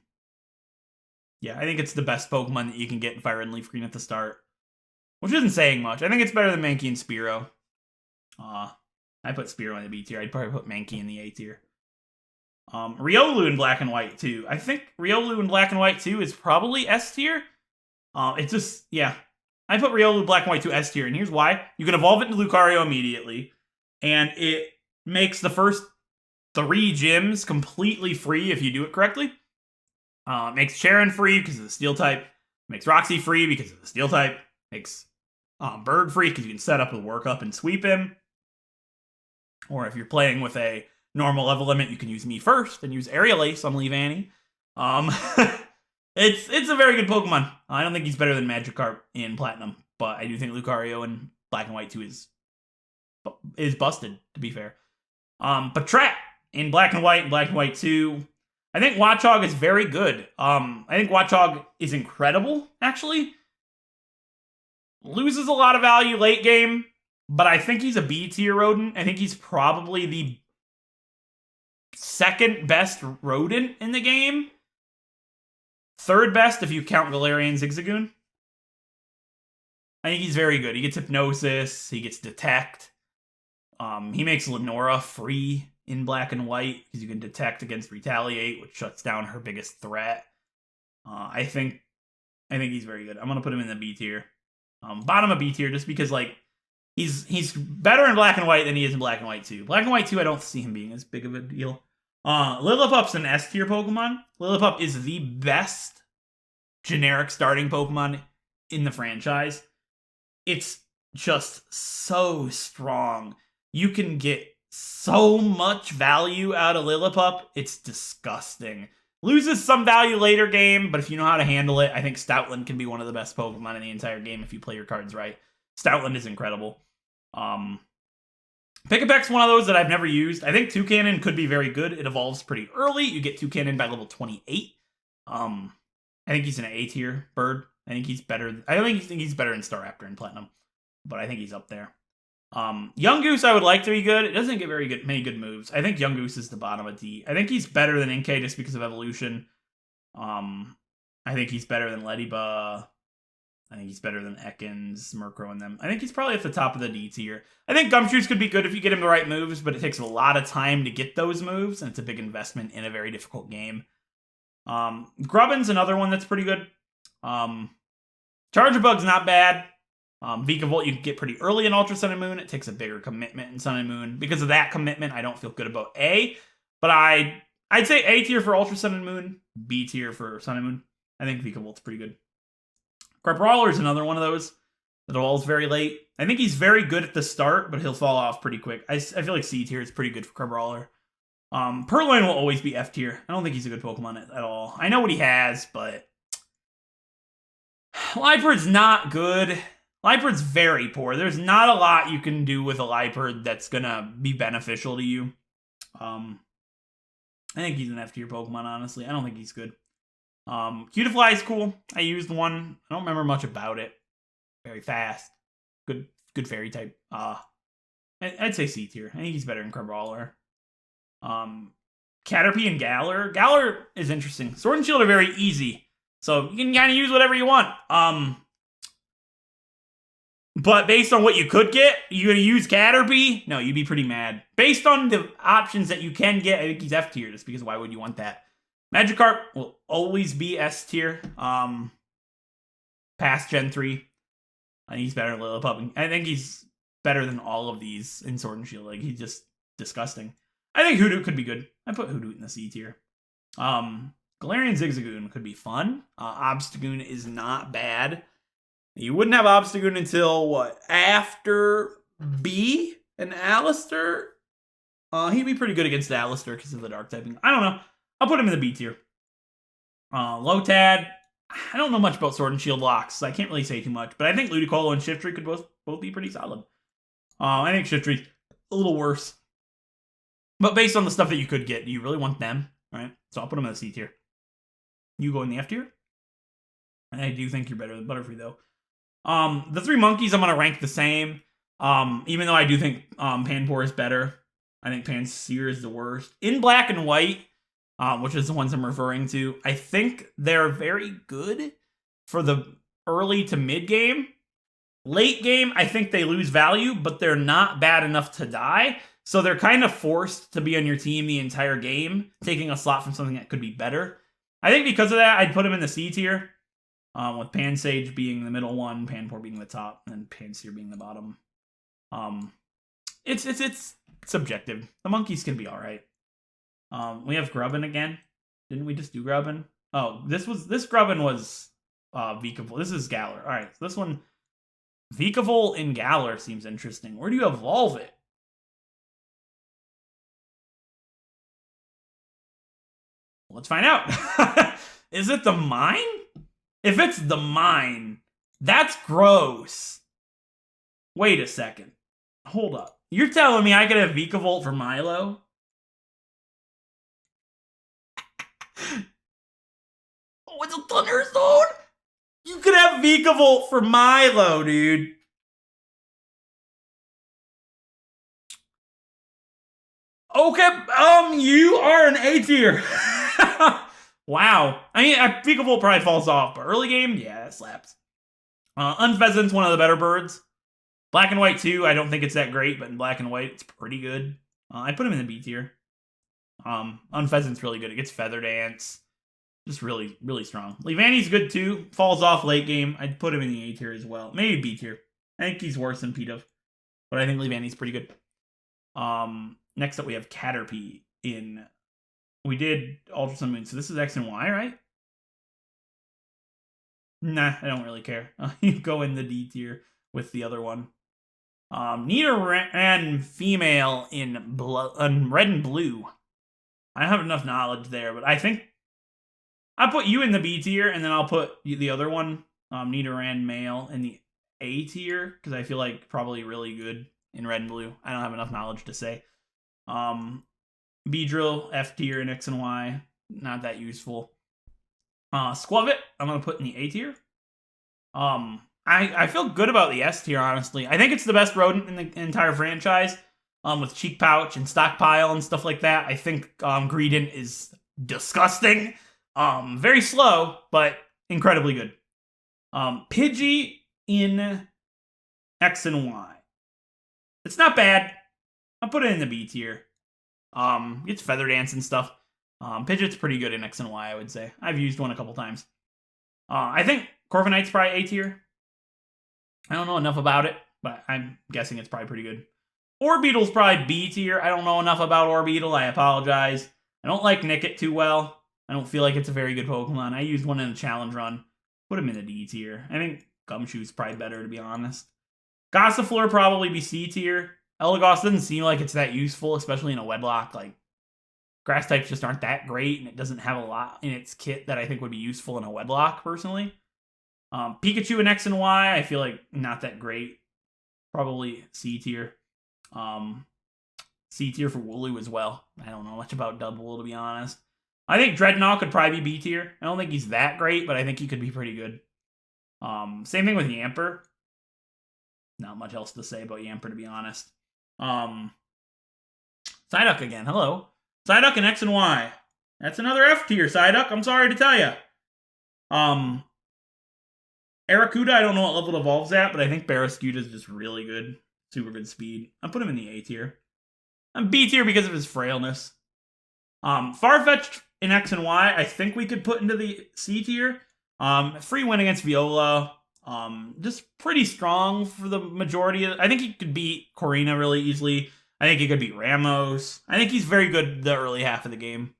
I think it's the best Pokemon that you can get in Fire and Leaf Green at the start, which isn't saying much. I think it's better than Mankey and Spearow. I put Spearow in the B tier. I'd probably put Mankey in the A tier. Riolu in Black and White 2. I think Riolu in Black and White 2 is probably S tier. It's just, yeah. I put Riolu Black and White 2 S tier, and here's why. You can evolve it into Lucario immediately, and it makes the first 3 gyms completely free if you do it correctly. It makes Charon free because of the Steel type. Makes Roxy free because of the steel type. Makes Bird free because you can set up a work up and sweep him. Or if you're playing with a normal level limit, you can use me first and use Area Lace on Leave Annie. It's a very good Pokemon. I don't think he's better than Magikarp in Platinum, but I do think Lucario in Black and White 2 is busted, to be fair. But Trap in Black and White 2, I think Watchog is very good. I think Watchog is incredible, actually. Loses a lot of value late game, but I think he's a B tier rodent. I think he's probably the second best rodent in the game. Third best if you count Galarian Zigzagoon. I think he's very good. He gets Hypnosis, he gets Detect. He makes Lenora free in Black and White because you can Detect against Retaliate, which shuts down her biggest threat. I think he's very good. I'm gonna put him in the B tier. Bottom of B tier, just because like he's better in Black and White than he is in Black and White 2. Black and White 2, I don't see him being as big of a deal. Lillipup's an S tier Pokemon. Lillipup is the best generic starting Pokemon in the franchise. It's just so strong. You can get so much value out of Lillipup. It's disgusting. Loses some value later game, but if you know how to handle it, I think Stoutland can be one of the best Pokemon in the entire game if you play your cards right. Stoutland is incredible. Pick-a-Peck's one of those that I've never used. I think Toucannon could be very good. It evolves pretty early. You get Toucannon by level 28. I think he's an A tier bird. I think he's better. I think he's better than Staraptor in Platinum, but I think he's up there. Young Goose I would like to be good. It doesn't get many good moves. I think Young Goose is the bottom of D. I think he's better than Inkay just because of evolution. I think he's better than Leddyba. I think he's better than Ekans, Murkrow, and them. I think he's probably at the top of the D tier. I think Gumshoos could be good if you get him the right moves, but it takes a lot of time to get those moves, and it's a big investment in a very difficult game. Grubbin's another one that's pretty good. Charjabug's not bad. Vikavolt you can get pretty early in Ultra Sun and Moon. It takes a bigger commitment in Sun and Moon. Because of that commitment, I don't feel good about A. But I'd say A tier for Ultra Sun and Moon, B tier for Sun and Moon. I think Vikavolt's pretty good. Crabrawler is another one of those that evolves very late. I think he's very good at the start, but he'll fall off pretty quick. I feel like C tier is pretty good for Crabrawler. Purloin will always be F tier. I don't think he's a good Pokemon at all. I know what he has, but Liepard's not good. Liepard's very poor. There's not a lot you can do with a Liepard that's gonna be beneficial to you. I think he's an F tier Pokemon, honestly. I don't think he's good. Cutiefly is cool. I used one. I don't remember much about it. Very fast. Good fairy type. I'd say C tier. I think he's better than Crabrawler. Caterpie and Galar. Galar is interesting. Sword and Shield are very easy, so you can kind of use whatever you want. But based on what you could get, you gonna use Caterpie? No, you'd be pretty mad. Based on the options that you can get, I think he's F tier, just because why would you want that? Magikarp will always be S tier. Past Gen 3. I think he's better than Lillipup. I think he's better than all of these in Sword and Shield. Like, he's just disgusting. I think Hoodoo could be good. I put Hoodoo in the C tier. Galarian Zigzagoon could be fun. Obstagoon is not bad. You wouldn't have Obstagoon until, what, after B and Alistair? He'd be pretty good against Alistair because of the dark typing. I don't know. I'll put him in the B tier. Lotad, I don't know much about Sword and Shield locks, so I can't really say too much, but I think Ludicolo and Shiftry could both be pretty solid. I think Shiftry's a little worse. But based on the stuff that you could get, do you really want them? Right? So I'll put them in the C tier. You go in the F tier? I do think you're better than Butterfree, though. The three monkeys I'm going to rank the same. Even though I do think Panpour is better. I think Pansear is the worst. In Black and White, which is the ones I'm referring to, I think they're very good for the early to mid game. Late game, I think they lose value, but they're not bad enough to die. So they're kind of forced to be on your team the entire game, taking a slot from something that could be better. I think because of that, I'd put them in the C tier. With Pansage being the middle one, Panpour being the top, and Pansear being the bottom. It's subjective. The monkeys can be alright. We have Grubbin again. Didn't we just do Grubbin? Oh, this Grubbin was Vikavolt. This is Galar. All right, so this one, Vikavolt in Galar seems interesting. Where do you evolve it? Let's find out. Is it the mine? If it's the mine, that's gross. Wait a second. Hold up. You're telling me I could have Vikavolt for Milo? Oh, it's a Thunderstone? You could have Vikavolt for Milo, dude. Okay, you are an A tier. Wow. I mean, Vikavolt probably falls off, but early game, yeah, that slaps. Unpheasant's one of the better birds. Black and white, too. I don't think it's that great, but in black and white, it's pretty good. I put him in the B tier. Unpheasant's really good. It gets Feather Dance. Just really, really strong. Leavanny's good, too. Falls off late game. I'd put him in the A tier as well. Maybe B tier. I think he's worse than Pidove. But I think Leavanny's pretty good. Next up, we have Caterpie in... We did Ultra Sun Moon, so this is X and Y, right? Nah, I don't really care. You go in the D tier with the other one. Nidoran female in red and blue. I don't have enough knowledge there, but I think I'll put you in the B tier, and then I'll put the other one, Nidoran male, in the A tier, because I feel like probably really good in red and blue. I don't have enough knowledge to say. Beedrill, F tier in X and Y. Not that useful. Squavit, I'm going to put in the A tier. I feel good about the S tier, honestly. I think it's the best rodent in the entire franchise. With Cheek Pouch and Stockpile and stuff like that. I think Greedent is disgusting. Very slow, but incredibly good. Pidgey in X and Y. It's not bad. I'll put it in the B tier. It's Feather Dance and stuff. Pidgeot's pretty good in X and Y, I would say. I've used one a couple times. I think Corviknight's probably A tier. I don't know enough about it, but I'm guessing it's probably pretty good. Orbeetle's probably B tier. I don't know enough about Orbeetle. I apologize. I don't like Nickit too well. I don't feel like it's a very good Pokemon. I used one in a challenge run. Put him in the D tier. I think Gumshoe's probably better, to be honest. Gossifleur probably be C tier. Elagos doesn't seem like it's that useful, especially in a Wedlocke. Like, grass types just aren't that great, and it doesn't have a lot in its kit that I think would be useful in a Wedlocke, personally. Pikachu in X and Y, I feel like not that great. Probably C tier. C tier for Wooloo as well. I don't know much about Dubwool, to be honest. I think Dreadnought could probably be B tier. I don't think he's that great, but I think he could be pretty good. Same thing with Yamper. Not much else to say about Yamper, to be honest. Psyduck again. Hello. Psyduck in X and Y. That's another F tier, Psyduck. I'm sorry to tell you. Arrokuda, I don't know what level it evolves at, but I think Barraskewda is just really good. Super good speed. I'll put him in the A tier. I'm B tier because of his frailness. Farfetch'd in X and Y, I think we could put into the C tier. Free win against Viola. Just pretty strong for the majority of... I think he could beat Corina really easily. I think he could beat Ramos. I think he's very good the early half of the game.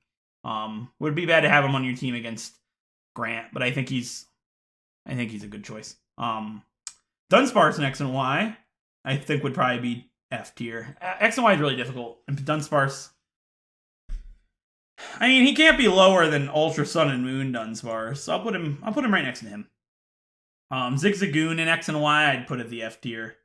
Would be bad to have him on your team against Grant, but I think he's a good choice. Dunsparce in X and Y, I think would probably be F tier. X and Y is really difficult. And Dunsparce... I mean, he can't be lower than Ultra Sun and Moon Dunsparce. So I'll put him right next to him. Zigzagoon in X and Y, I'd put at the F tier.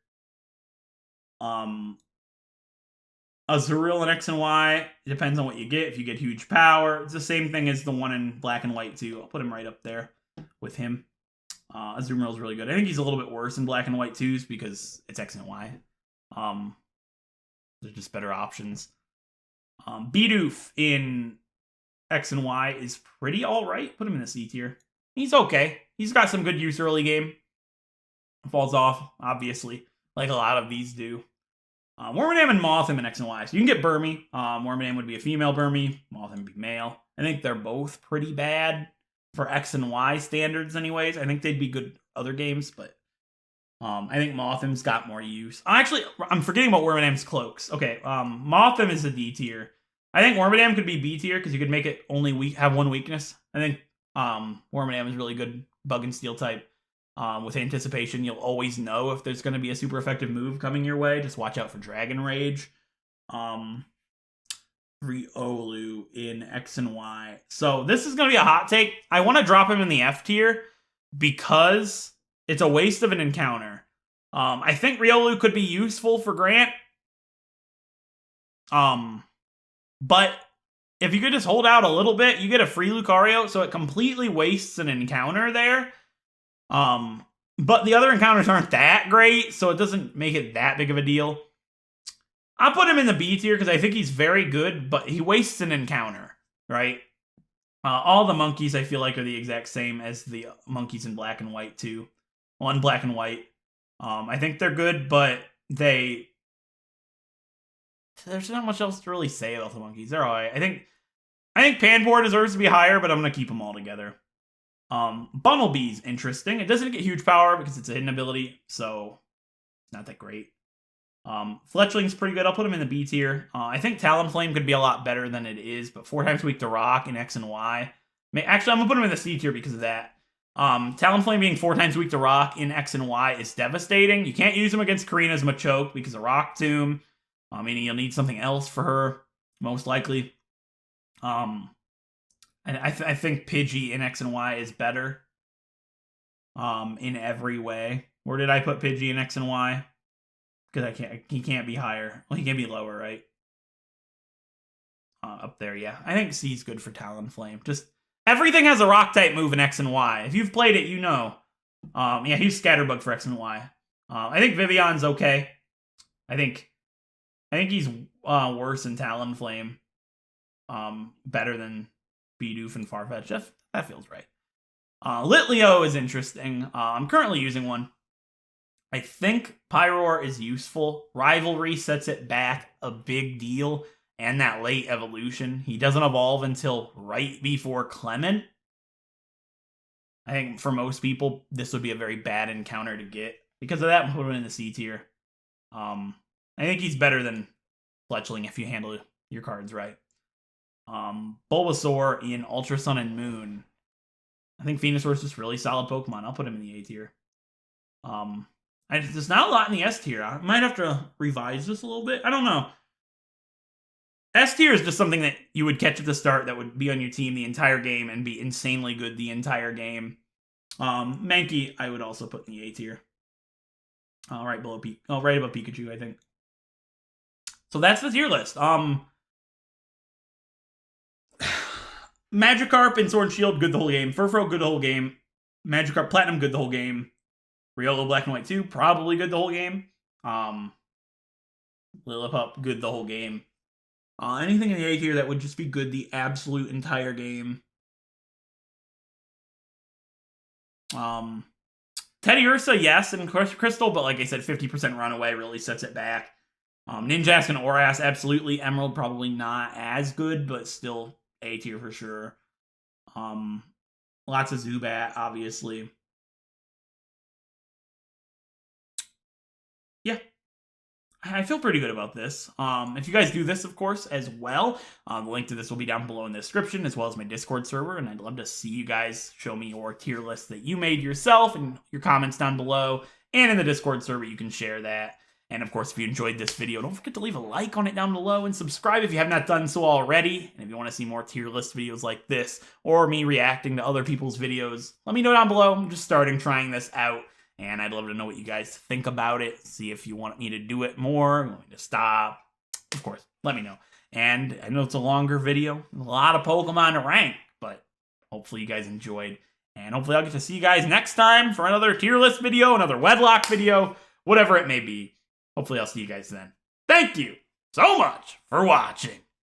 Azurill in X and Y, it depends on what you get. If you get huge power, it's the same thing as the one in Black and White too. I'll put him right up there with him. Azumarill is really good. I think he's a little bit worse in Black and White too, because it's X and Y. There's just better options. Bidoof in X and Y is pretty alright. Put him in the C tier. He's okay. He's got some good use early game. Falls off, obviously, like a lot of these do. Wormadam and Mothim in X and Y. So you can get Burmy. Wormadam would be a female Burmy. Mothim would be male. I think they're both pretty bad for X and Y standards anyways. I think they'd be good other games, but I think Mothim's got more use. I'm forgetting about Wormadam's cloaks. Okay, Mothim is a D tier. I think Wormadam could be B tier because you could make it only have one weakness. I think Wormadam is really good bug and steel type. With anticipation, you'll always know if there's going to be a super effective move coming your way. Just watch out for Dragon Rage. Riolu in X and Y. So this is going to be a hot take. I want to drop him in the F tier because it's a waste of an encounter. I think Riolu could be useful for Grant. But if you could just hold out a little bit, you get a free Lucario, so it completely wastes an encounter there. But the other encounters aren't that great, so it doesn't make it that big of a deal. I'll put him in the B tier because I think he's very good, but he wastes an encounter, right? All the monkeys I feel like are the exact same as the monkeys in Black and White too. Well, in Black and White. I think they're good, but there's not much else to really say about the monkeys. They're alright. I think Panpour deserves to be higher, but I'm gonna keep them all together. Bumblebee's interesting. It doesn't get huge power because it's a hidden ability, so it's not that great. Fletchling's pretty good. I'll put him in the B tier. I think Talonflame could be a lot better than it is, but 4 times weak to rock in X and Y. Actually, I'm gonna put him in the C tier because of that. Talonflame being 4 times weak to rock in X and Y is devastating. You can't use him against Karina's Machoke because of Rock Tomb. Meaning you'll need something else for her, most likely. And I think Pidgey in X and Y is better. In every way. Where did I put Pidgey in X and Y? Because he can't be higher. Well, he can't be lower, right? Up there, yeah. I think C's good for Talonflame. Just everything has a rock type move in X and Y. If you've played it, you know. Yeah, he's Scatterbug for X and Y. I think Vivion's okay. I think he's worse than Talonflame. Better than Bidoof and Farfetch. That feels right. Litleo is interesting. I'm currently using one. I think Pyroar is useful. Rivalry sets it back a big deal. And that late evolution. He doesn't evolve until right before Clement. I think for most people, this would be a very bad encounter to get. Because of that, I'm putting him in the C tier. I think he's better than Fletchling if you handle your cards right. Bulbasaur in Ultra Sun and Moon. I think Venusaur is just really solid Pokemon. I'll put him in the A tier. There's not a lot in the S tier. I might have to revise this a little bit. I don't know. S tier is just something that you would catch at the start that would be on your team the entire game and be insanely good the entire game. Mankey, I would also put in the A tier. Right above Pikachu, I think. So that's the tier list. Magikarp and Sword and Shield, good the whole game. Furfrou, good the whole game. Magikarp Platinum, good the whole game. Riolu Black and White 2, probably good the whole game. Lillipup, good the whole game. Anything in the A tier that would just be good the absolute entire game. Teddiursa, yes, and Crystal, but like I said, 50% runaway really sets it back. Ninjask and Oras, absolutely. Emerald, probably not as good, but still A tier for sure. Lots of Zubat, obviously. Yeah. I feel pretty good about this. If you guys do this, of course, as well, the link to this will be down below in the description, as well as my Discord server, and I'd love to see you guys show me your tier list that you made yourself and your comments down below, and in the Discord server, you can share that. And of course, if you enjoyed this video, don't forget to leave a like on it down below and subscribe if you have not done so already. And if you want to see more tier list videos like this, or me reacting to other people's videos, let me know down below. I'm just trying this out. And I'd love to know what you guys think about it. See if you want me to do it more, you want me to stop. Of course, let me know. And I know it's a longer video, a lot of Pokemon to rank, but hopefully you guys enjoyed. And hopefully I'll get to see you guys next time for another tier list video, another Wedlock video, whatever it may be. Hopefully I'll see you guys then. Thank you so much for watching.